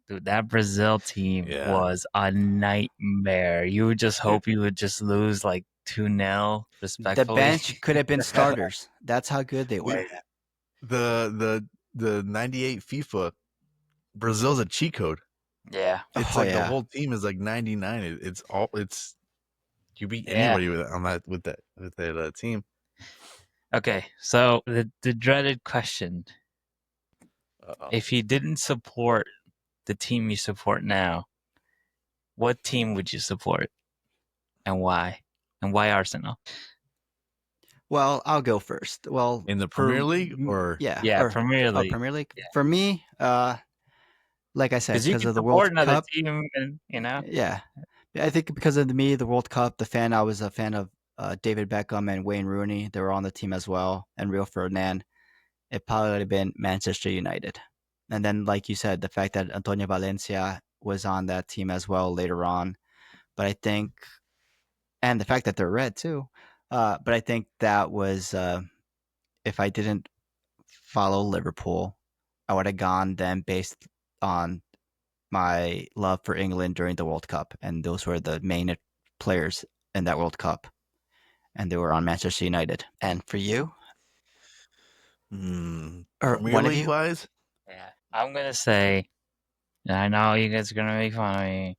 dude, that Brazil team Yeah. was a nightmare. You would just hope you would just lose like 2-0 The respectfully. bench could have been starters. That's how good they were. The 98 FIFA, Brazil's a cheat code. Yeah. It's Oh, like the yeah. whole team is like 99. It's you beat Yeah. anybody with that team. Okay, so the dreaded question: Uh-oh. if you didn't support the team you support now, what team would you support, and why? And why Arsenal? Well, I'll go first. Well, In the Premier League, or Yeah, or Premier League. Premier League. Yeah. For me, like I said, Because you because can of the support World another Cup. team, and Yeah, I think because of the World Cup, I was a fan of David Beckham and Wayne Rooney. They were on the team as well, and Rio Ferdinand. It probably would have been Manchester United. And then, like you said, the fact that Antonio Valencia was on that team as well later on. But I think, and the fact that they're red too. But I think that was if I didn't follow Liverpool, I would have gone then based on my love for England during the World Cup, and those were the main players in that World Cup, and they were on Manchester United. And for you, or Premier one of League you, wise, yeah, I'm gonna say, and I know you guys are gonna make fun of me.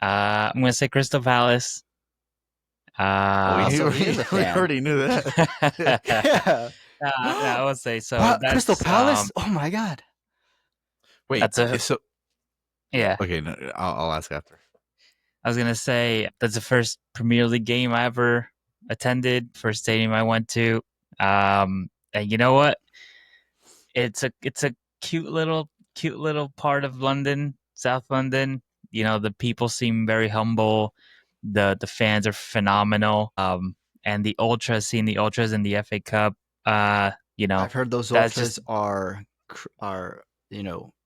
I'm gonna say Crystal Palace. so he is a we fan. already knew that. Yeah. I would say so. What? That's Crystal Palace? Oh my god! Wait, That's a- so yeah. okay. No, I'll ask after. I was gonna say that's the first Premier League game I ever attended, first stadium I went to. And you know what? It's a cute little part of London, South London. The people seem very humble. The fans are phenomenal. And seeing the ultras in the FA Cup. I've heard those that's ultras just are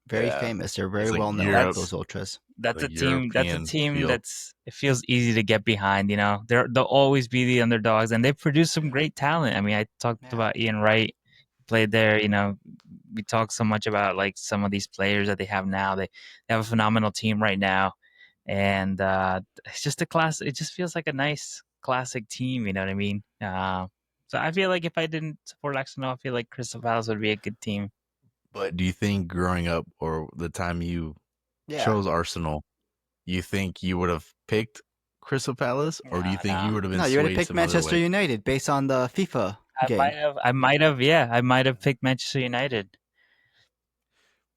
very Yeah. famous. They're very It's like well known. Europe. Those ultras. that's the a team. That's a European team feel. it feels easy to get behind. They'll always be the underdogs, and they produce some great talent. I mean, I talked about Ian Wright, played there. We talk so much about like some of these players that they have now. They have a phenomenal team right now, and it's just a class. It just feels like a nice classic team. You know what I mean? So I feel like if I didn't support Arsenal, I feel like Crystal Palace would be a good team. But do you think growing up, or the time you chose Arsenal, you think you would have picked Crystal Palace, or do you think you would have been No, you would have swayed picked some other Manchester way? United based on the FIFA game. I might have picked Manchester United.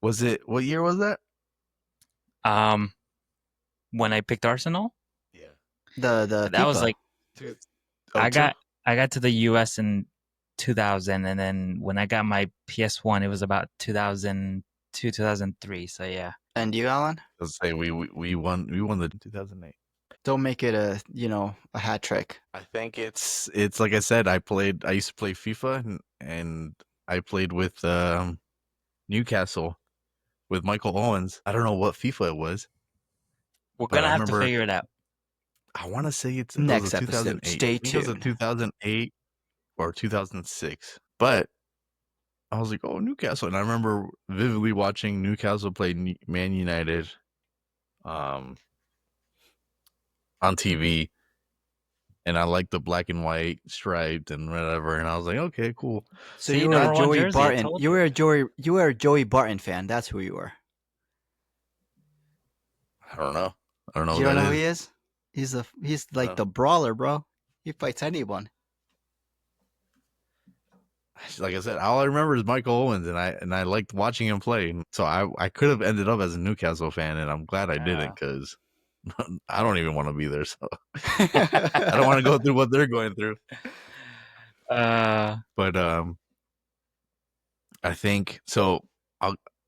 Was it what year was that? Um, when I picked Arsenal, Yeah, The that was FIFA. like Oh, I got to the US in 2000, and then when I got my PS1, it was about 2002, 2003. So yeah. And you, Alan? let's say we won the 2008. Don't make it a a hat trick. I think it's like I said. I used to play FIFA, and I played with Newcastle with Michael Owens. I don't know what FIFA it was. We're But gonna I have to remember- figure it out. I want to say it was Next a episode. 2008. Stay I think it was a tuned. 2008 or 2006. But I was like, oh, Newcastle. And I remember vividly watching Newcastle play Man United on TV. And I liked the black and white striped and whatever. And I was like, okay, cool. So See, you were a number one Joey jersey, I Barton. told You were a Joey Barton fan. That's who you were. I don't know. I don't know You who don't know that who is. he is? He's like No. the brawler, bro. He fights anyone. Like I said, all I remember is Michael Owens, and I liked watching him play. So I could have ended up as a Newcastle fan, and I'm glad I didn't, because I don't even want to be there. So I don't want to go through what they're going through. But I think so.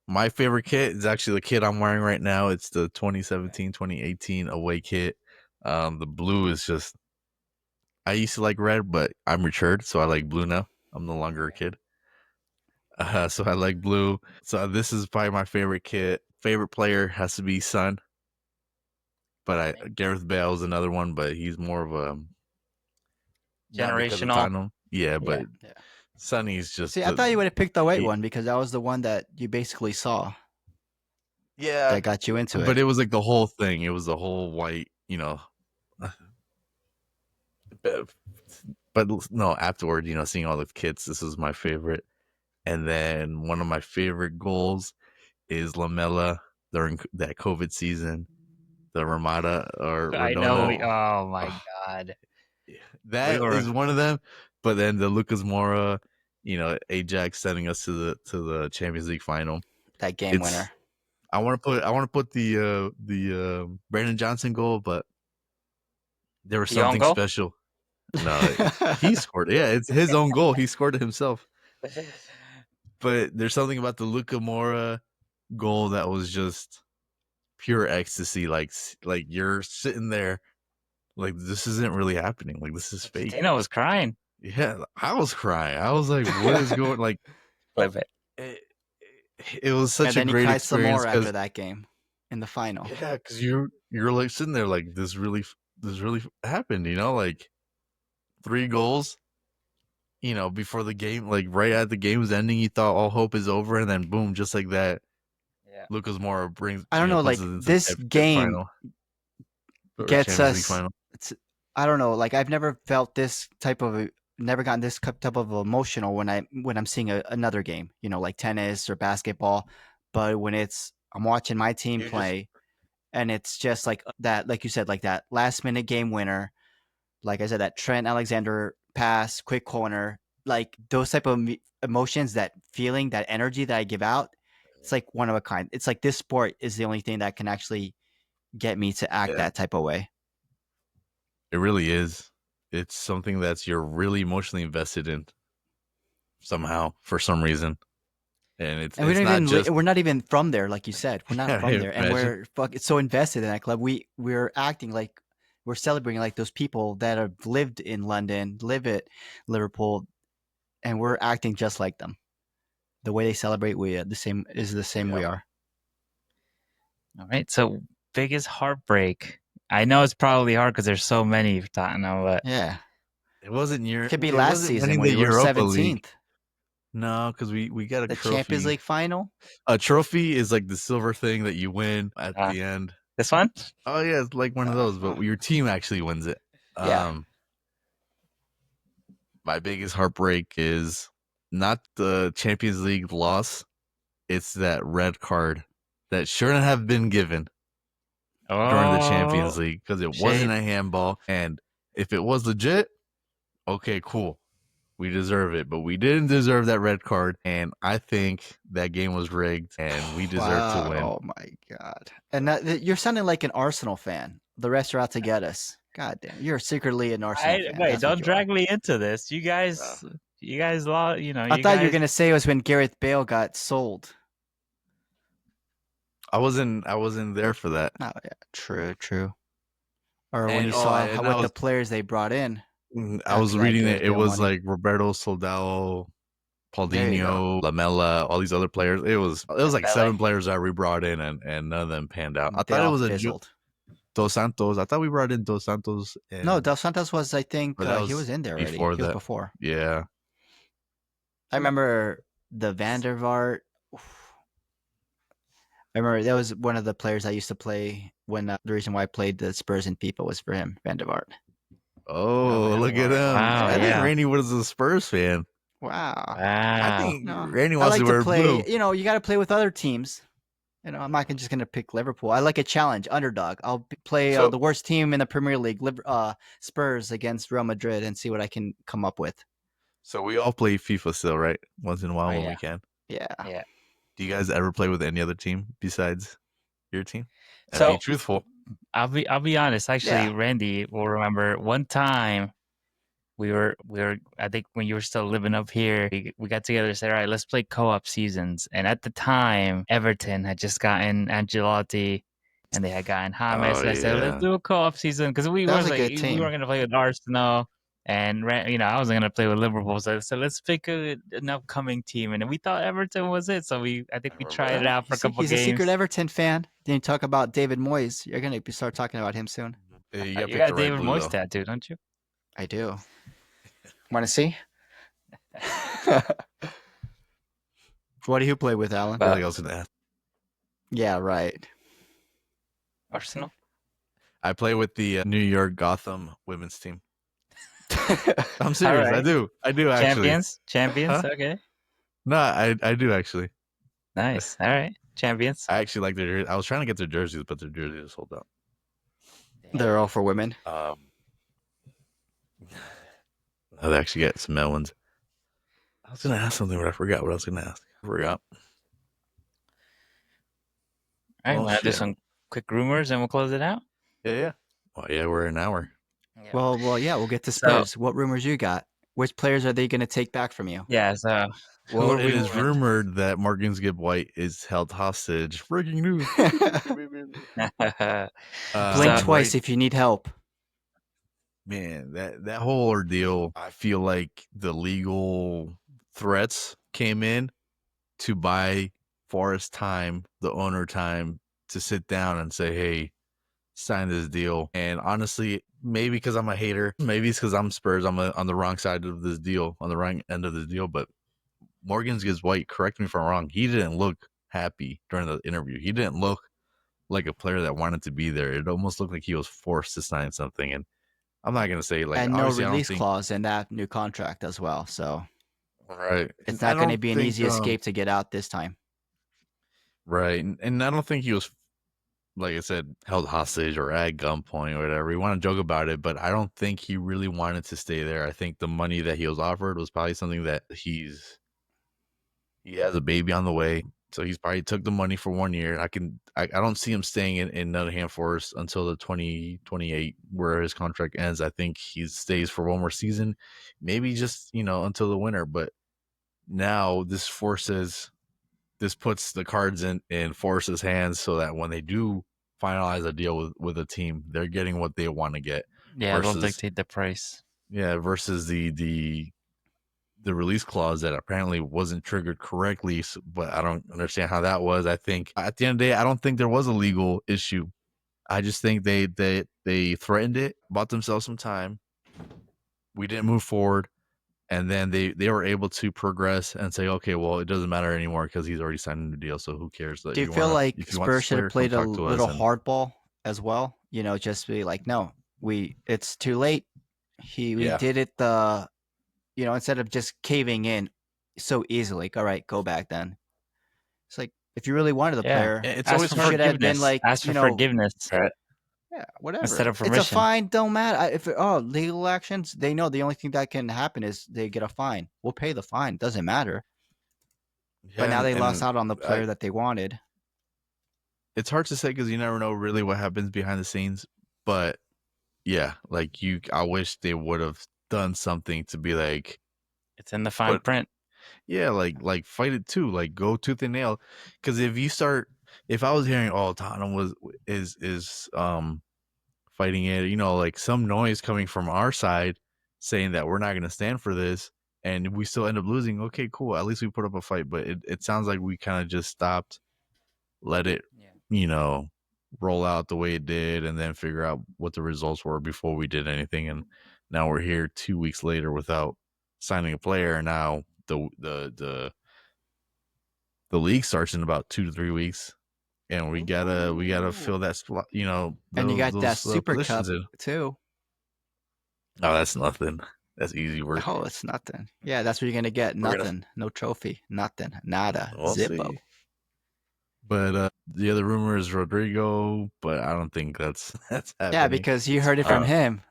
My favorite kit is actually the kit I'm wearing right now. It's the 2017-2018 away kit. The blue is just. I used to like red, but I'm matured, so I like blue now. I'm no longer a kid. So I like blue. So this is probably my favorite kit. Favorite player has to be Son. But Gareth Bale is another one, but he's more of a not because of Generational. Tottenham. Yeah, but Yeah. Sonny's just. See, I thought you would have picked the white he- one because that was the one that you basically saw Yeah, that got you into but it. it was like the whole thing. It was the whole white, But no, afterward, seeing all the kits, this is my favorite. And then one of my favorite goals is Lamela during that COVID season, the Ramada or I know. Radona. Oh my god. That We were- is one of them. But then the Lucas Moura, Ajax sending us to the Champions League final. That game It's- winner. I want to put the Brandon Johnson goal, but there was The own something goal? special. No, he scored. Yeah, it's his own goal. He scored it himself. But there's something about the Luka Moura goal that was just pure ecstasy. Like you're sitting there, like this isn't really happening. Like this is fake. Tino was crying. Yeah, I was crying. I was like, what is going? Like, Flip it. it was such and then a he great cried some experience more after because that game in the final. yeah, because you're like sitting there like this really happened. Like 3 goals. Before the game, like right at the game was ending, you thought all hope is over, and then boom, just like that, Yeah. Lucas Moura brings. I don't know, puts like, it into this the game final, or gets Champions League us- final. I don't know, like I've never felt this type of never gotten this type of emotional when I'm seeing another game, like tennis or basketball. But when I'm watching my team You're just- play, and it's just like that, like you said, like that last minute game winner, like I said, that Trent Alexander pass, quick corner, like those type of emotions, that feeling, that energy that I give out, it's like one of a kind. It's like this sport is the only thing that can actually get me to act Yeah. that type of way. It really is. It's something that's you're really emotionally invested in somehow for some reason, and it's And we it's don't not even just we're not even from there, like you said. We're not Yeah, from there, and imagine. we're so invested in that club. We're acting like we're celebrating like those people that have lived in London, live at Liverpool, and we're acting just like them. The way they celebrate, the same we are. All right. So biggest heartbreak. I know it's probably hard because there's so many for Tottenham, but Yeah, it wasn't your. it could be it last wasn't season winning when the we were Europa League. 17th. No, because we got a The trophy. Champions League final. A trophy is like the silver thing that you win at the end. this one? Oh yeah, it's like one of those, but your team actually wins it. Yeah. My biggest heartbreak is not the Champions League loss; it's that red card that shouldn't have been given. during the Champions Oh, League because it wasn't shade. a handball. And if it was legit, okay, cool. We deserve it, but we didn't deserve that red card. And I think that game was rigged and we deserve to Wow. win. Oh my god. And you're sounding like an Arsenal fan. The rest are out to get us. God damn. You're secretly an Arsenal fan. Wait, That's what don't you are. drag me into this. You guys, lost. You know, I you thought you were guys. gonna say it was when Gareth Bale got sold. I wasn't there for that. Oh yeah, true. Or when And- you oh, saw and I what the was- players they brought in. I was After that reading Gareth it. It Bale was money. like Roberto Soldado, There you Paulinho, Lamela, all these other players. It was like Dembele. 7 players that we brought in, and none of them panned out. I They thought it all was fizzled. Dos Santos. I thought we brought in Dos Santos. And, No, Dos Santos was, I think, But that he was was in there already. before He was that. before. Yeah. I remember the Van der Vaart. I remember that was one of the players I used to play when the reason why I played the Spurs in FIFA was for him, Van der Vaart. Oh, look at him! Wow, I think yeah. Randy was a Spurs fan. Wow. I Wow. think No. Randy I wants like to to wear play. blue. You know, you got to play with other teams. You know, I'm not just going to pick Liverpool. I like a challenge, underdog. I'll play So- the worst team in the Premier League, Spurs against Real Madrid, and see what I can come up with. So we all play FIFA still, right? Once in a while Oh, when yeah. we can. Yeah. Yeah. Do you guys ever play with any other team besides your team? And So- be truthful. I'll be honest. Actually, Yeah. Randy will remember one time we were I think when you were still living up here, we got together and said, all right, let's play co-op seasons. And at the time, Everton had just gotten Ancelotti and they had gotten James. Oh, And I said, yeah. let's do a co-op season because we That was was a like good we team. weren't gonna play with Arsenal. And I wasn't gonna play with Liverpool, so let's pick an upcoming team, and we thought Everton was it. So I think we remember tried that. it out for a See, couple he's games. a secret Everton fan. Then you talk about David Moyes. You're going to start talking about him soon. Yeah, You got got the right David blue, Moyes though. tattoo, don't you? I do. Want to see? What do you play with, Alan? I feel like I was gonna ask. Yeah, right. Arsenal. I play with the New York Gotham women's team. I'm serious. Alright. I do actually. Champions. Huh? Okay, No, I do actually. nice. All right, champions. I actually like their jerseys. I was trying to get their jerseys, but their jerseys are sold out. They're all for women. No, they actually get some male ones. I was gonna ask something, but I forgot what I was gonna ask. I forgot. All right, Oh, want to do shit. some quick rumors and we'll close it out. Yeah. Oh yeah, we're an hour. Well, yeah, we'll get to So- Spurs. What rumors you got? Which players are they going to take back from you? Yeah. So who Well, are it we is moving? rumored that Morgan Gibb White is held hostage. Breaking news. Blink So- twice if you need help. Man, that whole ordeal, I feel like the legal threats came in to buy Forrest time, the owner time, to sit down and say, hey, sign this deal. And honestly, maybe because I'm a hater, maybe it's because I'm Spurs, I'm on the wrong side of this deal, on the wrong end of this deal. But Morgan Gibbs White, correct me if I'm wrong, he didn't look happy during the interview. He didn't look like a player that wanted to be there. It almost looked like he was forced to sign something. And I'm not going to say, like, And no obviously, I don't release think- clause in that new contract as well. So Right. it's I not going to don't be an think, easy escape to get out this time. Right. And I don't think he was, like I said, held hostage or at gunpoint or whatever. We want to joke about it, but I don't think he really wanted to stay there. I think the money that he was offered was probably something that he has a baby on the way. So he's probably took the money for 1 year. I don't see him staying in Nottingham Forest until the 2028 where his contract ends. I think he stays for one more season, maybe just, until the winter. But now this puts the cards in Forrest's hands so that when they do finalize a deal with a team, they're getting what they want to get. Yeah, they'll versus- dictate the price. Yeah, versus the release clause that apparently wasn't triggered correctly, but I don't understand how that was. I think at the end of the day, I don't think there was a legal issue. I just think they threatened it, bought themselves some time. We didn't move forward. And then they were able to progress and say, okay, well, it doesn't matter anymore because he's already signed a new deal. So who cares? Do you feel like Spurs should have played a little hardball as well? Just be like, no, it's too late. We Yeah. did it instead of just caving in so easily. Like, all right, go back then. It's like If you really wanted the Yeah. player, It's Ask always for you hard. should have been forgiveness. like, Ask you for know, forgiveness yeah, whatever. instead of It's a permission. fine, don't matter. If legal actions, they know the only thing that can happen is they get a fine. We'll pay the fine. Doesn't matter. But Yeah, now they lost and out on the player that they wanted. it's hard to say because you never know really what happens behind the scenes. But yeah, like I wish they would have done something to be like, It's in the fine But- print. yeah, like fight it too, like go tooth and nail. Because if I was hearing, oh, Tottenham is fighting it, you know, like some noise coming from our side saying that we're not going to stand for this, and we still end up losing. Okay, cool. At least we put up a fight. But it sounds like we kind of just stopped, let it, you know, roll out the way it did, and then figure out what the results were before we did anything. And now we're here 2 weeks later without signing a player. And now the league starts in about 2 to 3 weeks, and we gotta fill that spot. You know, And you got that those Super Cup positions in. too. Oh, that's nothing. That's easy work. Oh, it's nothing. Yeah, that's what you're gonna get. We're gonna- Nothing. No trophy. Nothing. Nada. We'll Zippo. see. But the other rumor is Rodrigo, but I don't think that's happening. Yeah, because you heard it from Uh, him.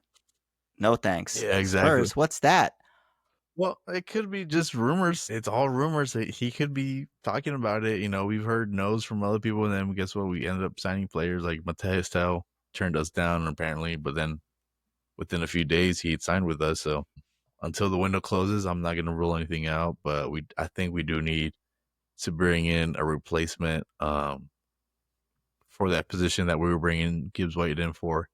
No thanks. Yeah, exactly. Spurs, what's that? Well, it could be just rumors. It's all rumors that he could be talking about it. You know, we've heard no's from other people, and then guess what? We ended up signing players like Mateus Tell turned us down apparently, but then within a few days he had signed with us. So until the window closes, I'm not going to rule anything out. But I think we do need to bring in a replacement for that position that we were bringing Gibbs White in for.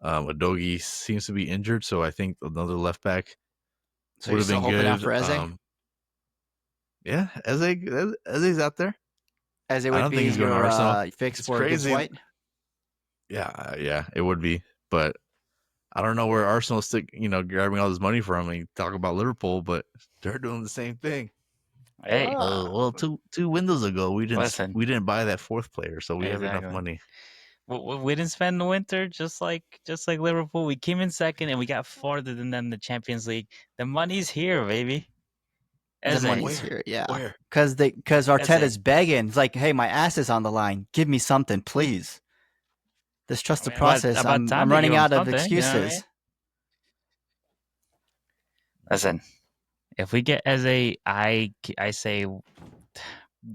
Adogi seems to be injured, so I think another left back. So you're still hoping out for Eze? Yeah, Eze's out there. Eze I would don't be think he's going to your Arsenal. fix It's for Gibbs crazy. White? Yeah, it would be. But I don't know where Arsenal's grabbing all this money from. And talk about Liverpool, but they're doing the same thing. Hey, Well, two windows ago, we Listen. didn't buy that fourth player, so we have enough Exactly. money. we didn't spend the winter just like Liverpool. We came in second and we got farther than them in the Champions League. The money's here, baby. The Eze. money's here, yeah. Where? Because Arteta's Eze. begging. It's like, hey, my ass is on the line. Give me something, please. Just trust the I mean, about process. time I'm they running give him out of something, you know what I excuses. mean? Listen, if we get Eze, I say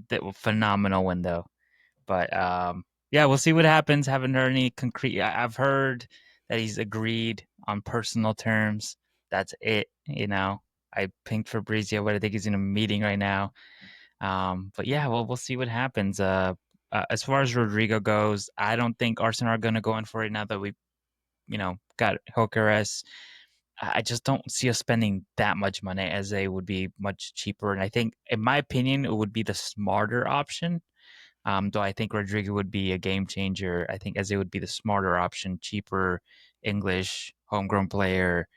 that phenomenal window. But yeah, we'll see what happens. Haven't heard any concrete. I've heard that he's agreed on personal terms. That's it. You know, I pinged Fabrizio, but I think he's in a meeting right now. But yeah, we'll see what happens. As far as Rodrigo goes, I don't think Arsenal are going to go in for it now that we, got Gyökeres. I just don't see us spending that much money. Eze would be much cheaper, and I think, in my opinion, it would be the smarter option. Though I think Rodrigo would be a game changer. I think Eze would be the smarter option, cheaper, English, homegrown player.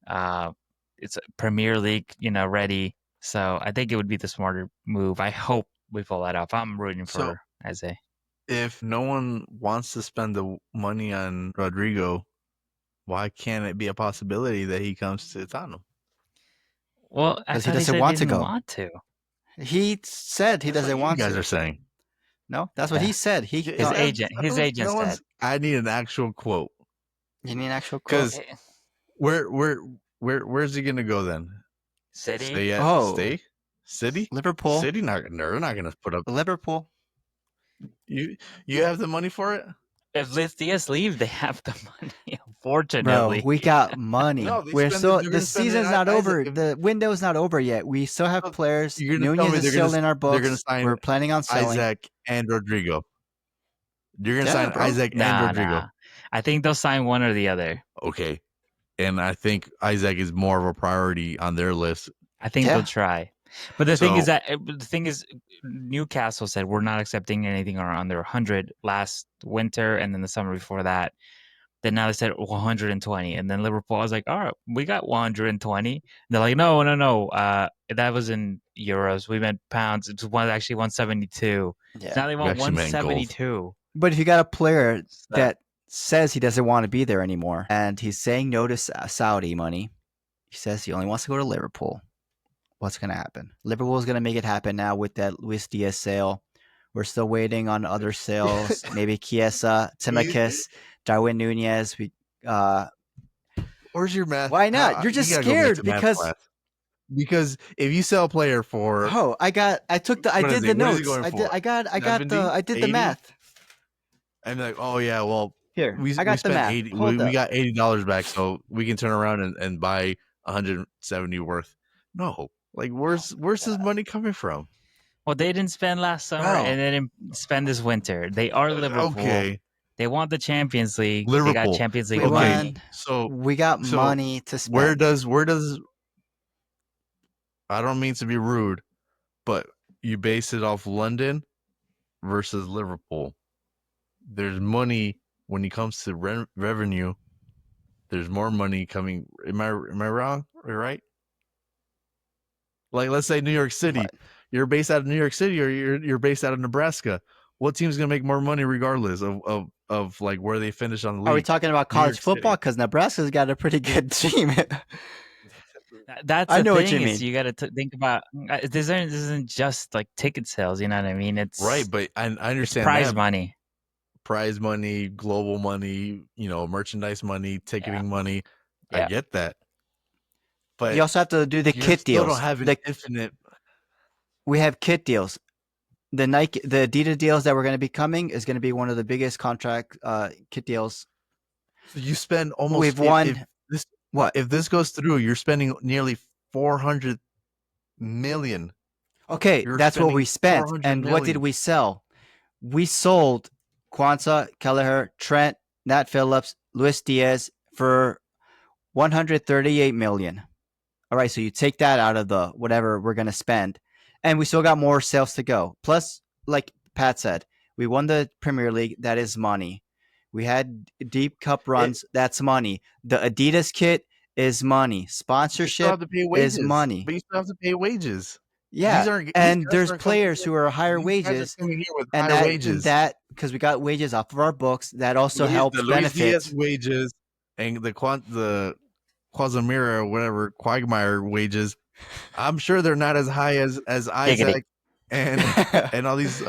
It's a Premier League, ready. So I think it would be the smarter move. I hope we pull that off. I'm rooting for Eze. If no one wants to spend the money on Rodrigo, why can't it be a possibility that he comes to Tottenham? Well, I 'Cause he thought doesn't said want he to didn't go. want to. He said he That's doesn't what want you guys to. are saying. No, that's what Yeah. he said. He His agent said. I need an actual quote. You need an actual quote. 'Cause where's he gonna go then? City. Stay? City? Liverpool. City they're not gonna put up. Liverpool. You have the money for it? If Luis Diaz leave, they have the money. Bro, Unfortunately, we got money. No, they We're spend still it- they're the gonna spend it season's on not over. Isaac. The window's not over yet. We still have So, players. you're gonna tell Nunez me is they're still gonna- in our they're gonna books. sign We're planning on selling. Isaac and Rodrigo. You're gonna Yeah, sign bro. Isaac and Nah. Rodrigo. I think they'll sign one or the other. Okay. And I think Isaac is more of a priority on their list. I think Yeah. they'll try. But the thing is So- Newcastle said we're not accepting anything under 100 last winter, and then the summer before that. Then now they said 120, and then Liverpool was like, "All right, we got 120." And they're like, "No. That was in euros. We meant pounds. It was actually 172. Yeah. Now they want actually meant gold. 172." But if you got a player So- that says he doesn't want to be there anymore, and he's saying no to Saudi money, he says he only wants to go to Liverpool. What's going to happen? Liverpool's going to make it happen now with that Luis Diaz sale. We're still waiting on other sales. Maybe Chiesa, Timakis, Darwin Nunez. Where's your math? Why not? You're You just gotta go back scared to math because class. Because if you sell a player for I did the What is he notes. going for? I did 70? the math. I'm like, oh yeah, well, Here, we I got the spent math. 80. Hold We up. got $80 back, so we can turn around and buy 170 worth. No, like where's this money coming from? Well, they didn't spend last summer, No. and they didn't spend this winter. They are Liverpool. Okay, They want the Champions League. They Liverpool. got Champions League We Okay, money. won. so We got so money to spend. where does I don't mean to be rude, but you base it off London versus Liverpool. There's money when it comes to revenue. There's more money coming. Am I wrong or right? Like, let's say New York City. What? You're based out of New York City, or you're based out of Nebraska. What team's gonna make more money regardless of like where they finish on the league? Are we talking about New York college football? City. Because Nebraska's got a pretty good team. That's I the know what thing you is mean. you got to think about this isn't just like ticket sales. You know what I mean? It's Right, but I it's understand prize that. money. Prize money, global money, merchandise money, ticketing money. I Yeah. get that. But You also have to do the you kit still deals. don't have an The- infinite. we have kit deals. The Adidas deals that were going to be coming is going to be one of the biggest contract kit deals. So you spend almost. We've won. If this goes through, you're spending nearly 400 million. Okay, You're that's what we spending spent. 400 And what did million. we sell? We sold Kwanzaa, Kelleher, Trent, Nat Phillips, Luis Diaz for 138 million. All right, so you take that out of the whatever we're going to spend. And we still got more sales to go. Plus, like Pat said, we won the Premier League. That is money. We had deep cup runs. That's money. The Adidas kit is money. You still Sponsorship have to pay wages. is money. But you still have to pay wages. Yeah, and there's players who are higher wages, coming here with and higher wages. that because we got wages off of our books, that also helps the Luis Diaz benefit. wages and the Quasamira or whatever Quagmire wages. I'm sure they're not as high as Isaac and all these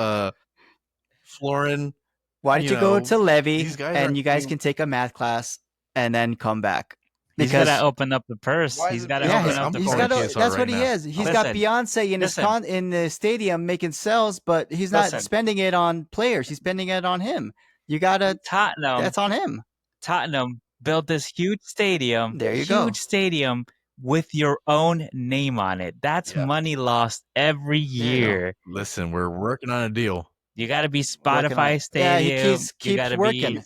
Florin. Why don't you go to Levy these guys and aren't you guys getting- can take a math class and then come back? He's got to open up the purse. Why is He's it- got to Yeah, open he's- up I'm the he's calling got. purse. KSR That's right what he now. is. He's got Listen, Beyonce in his listen. in the stadium making sales, but he's not Listen. spending it on players. He's spending it on him. You gotta. Tottenham. That's on him. Tottenham built this huge stadium. There you go. Huge stadium with your own name on it. That's Yeah. money lost every you go. year. Listen, we're working on a deal. You got to be Working on Spotify it. Stadium. Yeah, he You keeps gotta working. be.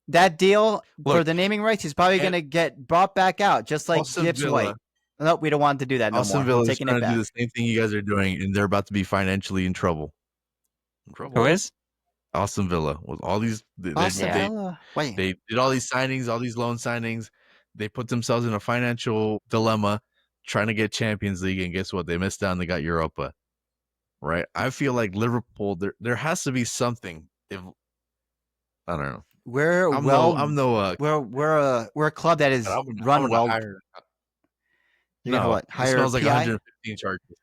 That deal for Look, the naming rights, he's probably and- gonna get brought back out, just like Austin Gibbs Villa- White. Nope, we don't want to do that no Austin more. Villa We're is taking trying it to do back. the same thing you guys are doing, and they're about to be financially in trouble. Who is? Austin Villa with all these. Austin Yeah. Villa. Wait. They did all these signings, all these loan signings. They put themselves in a financial dilemma trying to get Champions League, and guess what? They missed out and they got Europa. Right? I feel like Liverpool, there has to be something. If I don't know. We're I'm well. no We're a club that is I'm gonna run well. hire- You're gonna No, what? it Hire smells like PI? 115 charges.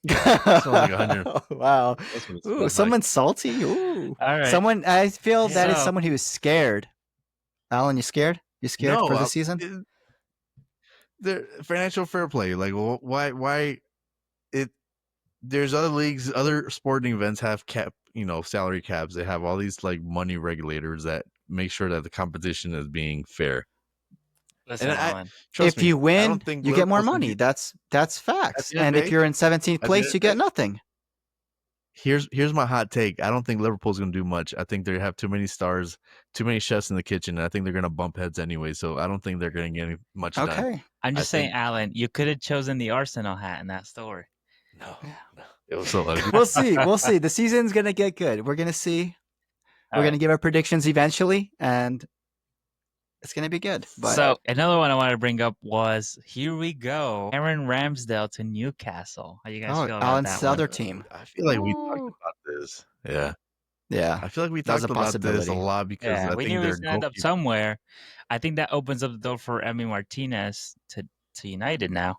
smells like 100. Wow. That's what it Ooh, smells someone salty. Ooh. All right. Someone. I feel that is So- someone who is scared. Alan, you scared? You scared No, for the I- season? The financial fair play, like why it? There's other leagues, other sporting events have salary caps. They have all these like money regulators that make sure that the competition is being fair. Listen, and I- Alan. Trust If me, you I win, don't think you get more Liverpool's gonna money. be- That's facts. the end And of if the day- you're in 17th the place, end you of get the nothing. Here's my hot take. I don't think Liverpool's going to do much. I think they have too many stars, too many chefs in the kitchen. And I think they're going to bump heads anyway. So I don't think they're going to get any much done. Okay. I'm just I saying, think- Alan, you could have chosen the Arsenal hat in that story. No, it was so ugly. We'll see. We'll see. The season's gonna get good. We're gonna see. We're All gonna give our predictions eventually, and it's gonna be good. But So another one I wanted to bring up was here we go, Aaron Ramsdale to Newcastle. How you guys feel about Alan's that the one? other team. I feel like we talked Ooh. about this. Yeah, Yeah. I feel like we That was talked a about this a possibility. lot because Yeah, I we think knew he they're was going to end up goalkeeper. somewhere. I think that opens up the door for Emi Martinez to United now.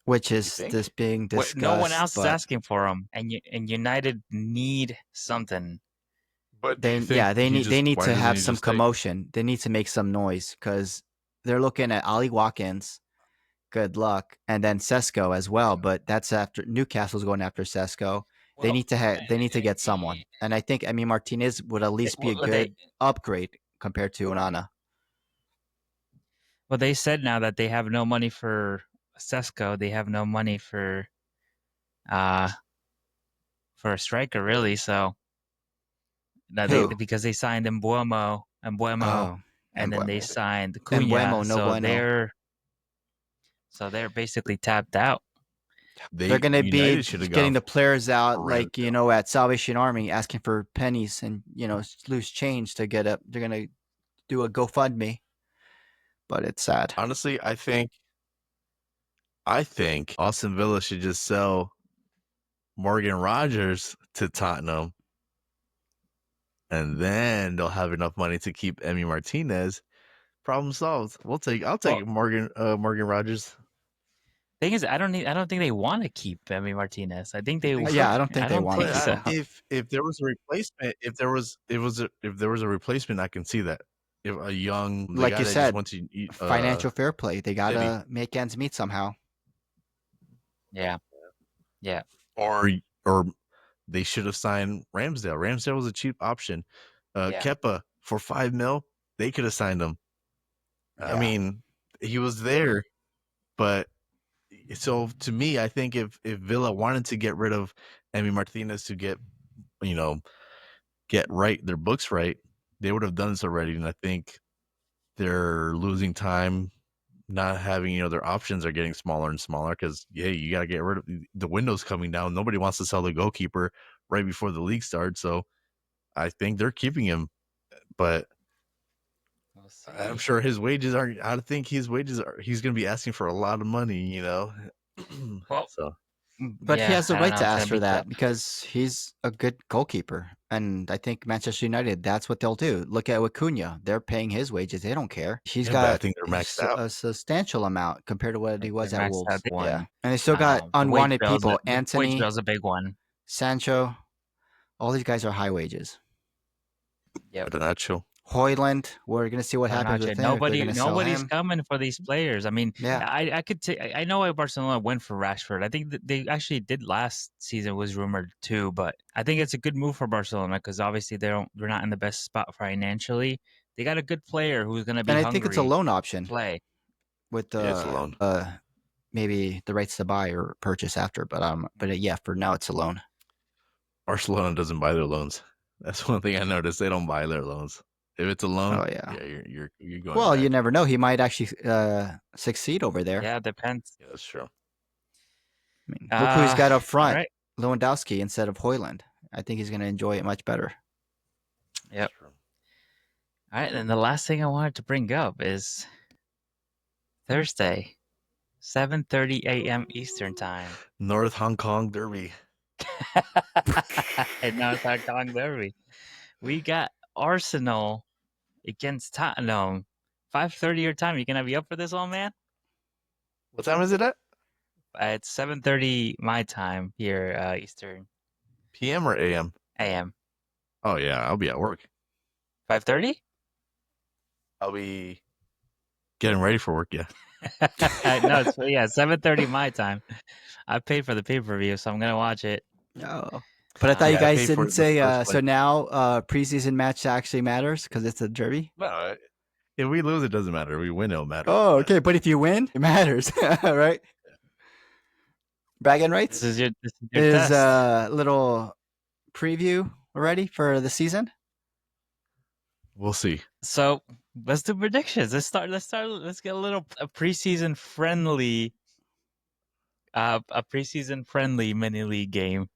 which is think? this being discussed. No one else is but asking for him, and United need something. But do they you think they he need just- why to doesn't have he some just take- commotion. They need to make some noise because they're looking at Ollie Watkins. Good luck, and then Sesko as well. But that's after Newcastle's going after Sesko. They need to get someone, and I think Emi Martinez would at least be a good upgrade compared to Onana. Well, they said now that they have no money for Sesko. They have no money for a striker, really. So Who? because they signed Mbuemo, Oh, and then they Mbeumo. signed Cunha. Mbeumo, no so bueno. they're basically tapped out. They're going to be United should've getting gone the players out, for like Ramsdale. at Salvation Army, asking for pennies and loose change to get up. They're going to do a GoFundMe, but it's sad. Honestly, I think Aston Villa should just sell Morgan Rogers to Tottenham, and then they'll have enough money to keep Emi Martinez. Problem solved. I'll take Morgan Rogers. Thing is, I don't think they want to keep Emi Martinez. I think they. Yeah, I don't think they want think to. so. If there was a replacement, if there was a replacement, I can see that. If a young, the Like guy you that said, just wants to eat, financial fair play. They got to City. make ends meet somehow. Yeah. or they should have signed Ramsdale. Ramsdale was a cheap option. Yeah. Kepa for $5 million, they could have signed him. Yeah. I mean, he was there, but so to me, I think if Villa wanted to get rid of Emi Martinez to get their books right, they would have done this already. And I think they're losing time, not having their options are getting smaller and smaller because you got to get rid of the window's coming down. Nobody wants to sell the goalkeeper right before the league starts, so I think they're keeping him, but We'll see. I'm sure his wages aren't. I think his wages are. He's going to be asking for a lot of money, Well, so But Yeah, he has the I don't right know, to it's ask gonna for be that tough. because he's a good goalkeeper. And I think Manchester United, that's what they'll do. Look at Acuna. They're paying his wages. They don't care. He's Yeah, but I got think they're maxed out. a substantial amount compared to what he was They're at maxed Wolves. out. They won. Yeah. And they still got The wage unwanted bill's people. the wage Anthony, bill's a big one. Sancho, all these guys are high wages. Yep. Garnacho. Hoyland, we're going to see what happens with him. Nobody's coming for these players. I mean, Yeah. I could take. I know why Barcelona went for Rashford. I think that they actually did last season, was rumored too. But I think it's a good move for Barcelona because obviously they're not in the best spot financially. They got a good player who's going to be. And I think it's a hungry loan to option play. with Yeah, it's a loan. maybe the rights to buy or purchase after. But yeah, for now it's a loan. Barcelona doesn't buy their loans. That's one thing I noticed. They don't buy their loans. If it's a loan, Oh, yeah. you're going. Well, back. you never know. He might actually succeed over there. Yeah, it depends. Yeah, that's true. I mean, look who he's got up front, All right. Lewandowski instead of Hoyland. I think he's going to enjoy it much better. Yep. That's true. All right, and the last thing I wanted to bring up is Thursday, 7:30 a.m. Eastern time. North Hong Kong Derby. And now it's Hong Kong Derby. We got Arsenal against Tottenham. 5:30 your time. You gonna be up for this one, man? What time is it at? It's 7:30 my time here, Eastern PM or AM? AM. Oh yeah, I'll be at work. 5:30? I'll be getting ready for work. Yeah. No, it's 7:30 my time. I paid for the pay-per-view, so I'm gonna watch it. Oh. But I thought you Yeah, I guys paid for didn't the say, first so leg. now preseason match actually matters because it's a derby? No, if we lose, it doesn't matter. We win, it'll matter. Oh, okay. But if you win, it matters, right? Bragging rights This is your is test. a little preview already for the season. We'll see. So let's do predictions. Let's get a preseason friendly mini league game.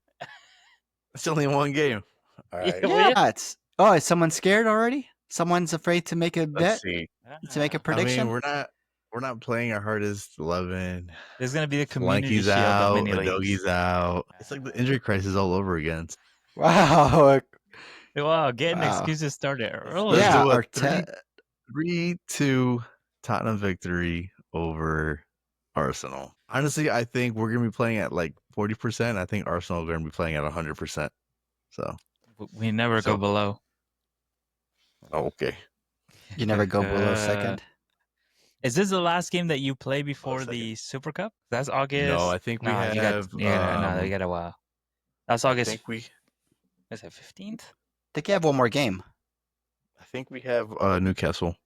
It's only one game. All right. Yeah. Yeah, is someone scared already? Someone's afraid to make a bet, Let's see. to make a prediction? I mean, we're not playing our hardest 11. There's gonna be the community Flanky's shield out. of mini leagues. Adogi's out. It's like the injury crisis all over again. Wow. Wow, getting Wow. excuses started early. Let's Yeah, do a 3-2 Tottenham victory over Arsenal. Honestly, I think we're gonna be playing at like 40%. I think Arsenal are gonna be playing at 100%. So, We never So- go below. okay. You never go below second. Is this the last game that you play before second. the Super Cup? That's August. No, I think we no, have. you got a while. That's I August. think we. Is it 15th? I think you have one more game. I think we have Newcastle.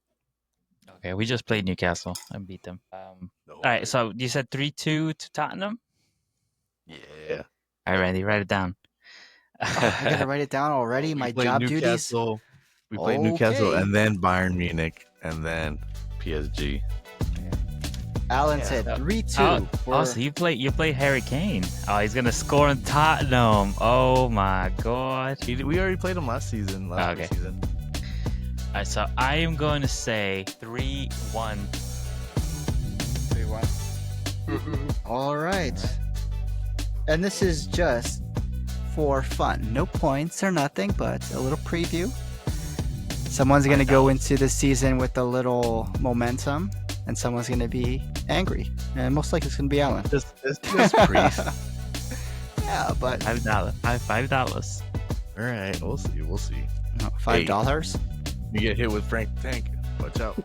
Okay, we just played Newcastle and beat them. No, All right, so you said 3-2 to Tottenham. yeah. All right, Randy, write it down. I gotta write it down already. My We played job duties. Newcastle. We played Newcastle Okay. and then Bayern Munich and then PSG. Alan Yeah. said 3-2. Oh, for- so you play Harry Kane. Oh, he's gonna score in Tottenham. Oh my god. We already played him last season. Last Okay. season. All right, so I am going to say 3-1. 3-1. All right. And this is just for fun. No points or nothing, but a little preview. Someone's going to go into the season with a little momentum, and someone's going to be angry. And most likely it's going to be Alan. Just Priest. Yeah, but $5. $5. All right, we'll see. We'll see. no, $5. You get hit with Frank the Tank. Watch out.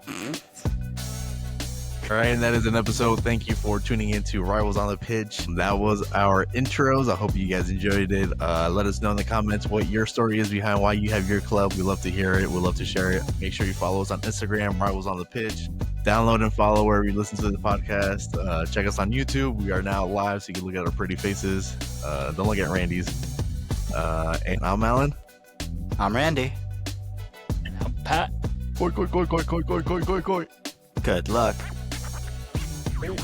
All right, and that is an episode. Thank you for tuning into Rivals on the Pitch. That was our intros. I hope you guys enjoyed it. Let us know in the comments what your story is behind why you have your club. We love to hear it. We love to share it. Make sure you follow us on Instagram, Rivals on the Pitch. Download and follow wherever you listen to the podcast. Check us on YouTube. We are now live, so you can look at our pretty faces. Don't look at Randy's. And I'm Alan. I'm Randy. And I'm Pat. Koi. Good luck. Koi.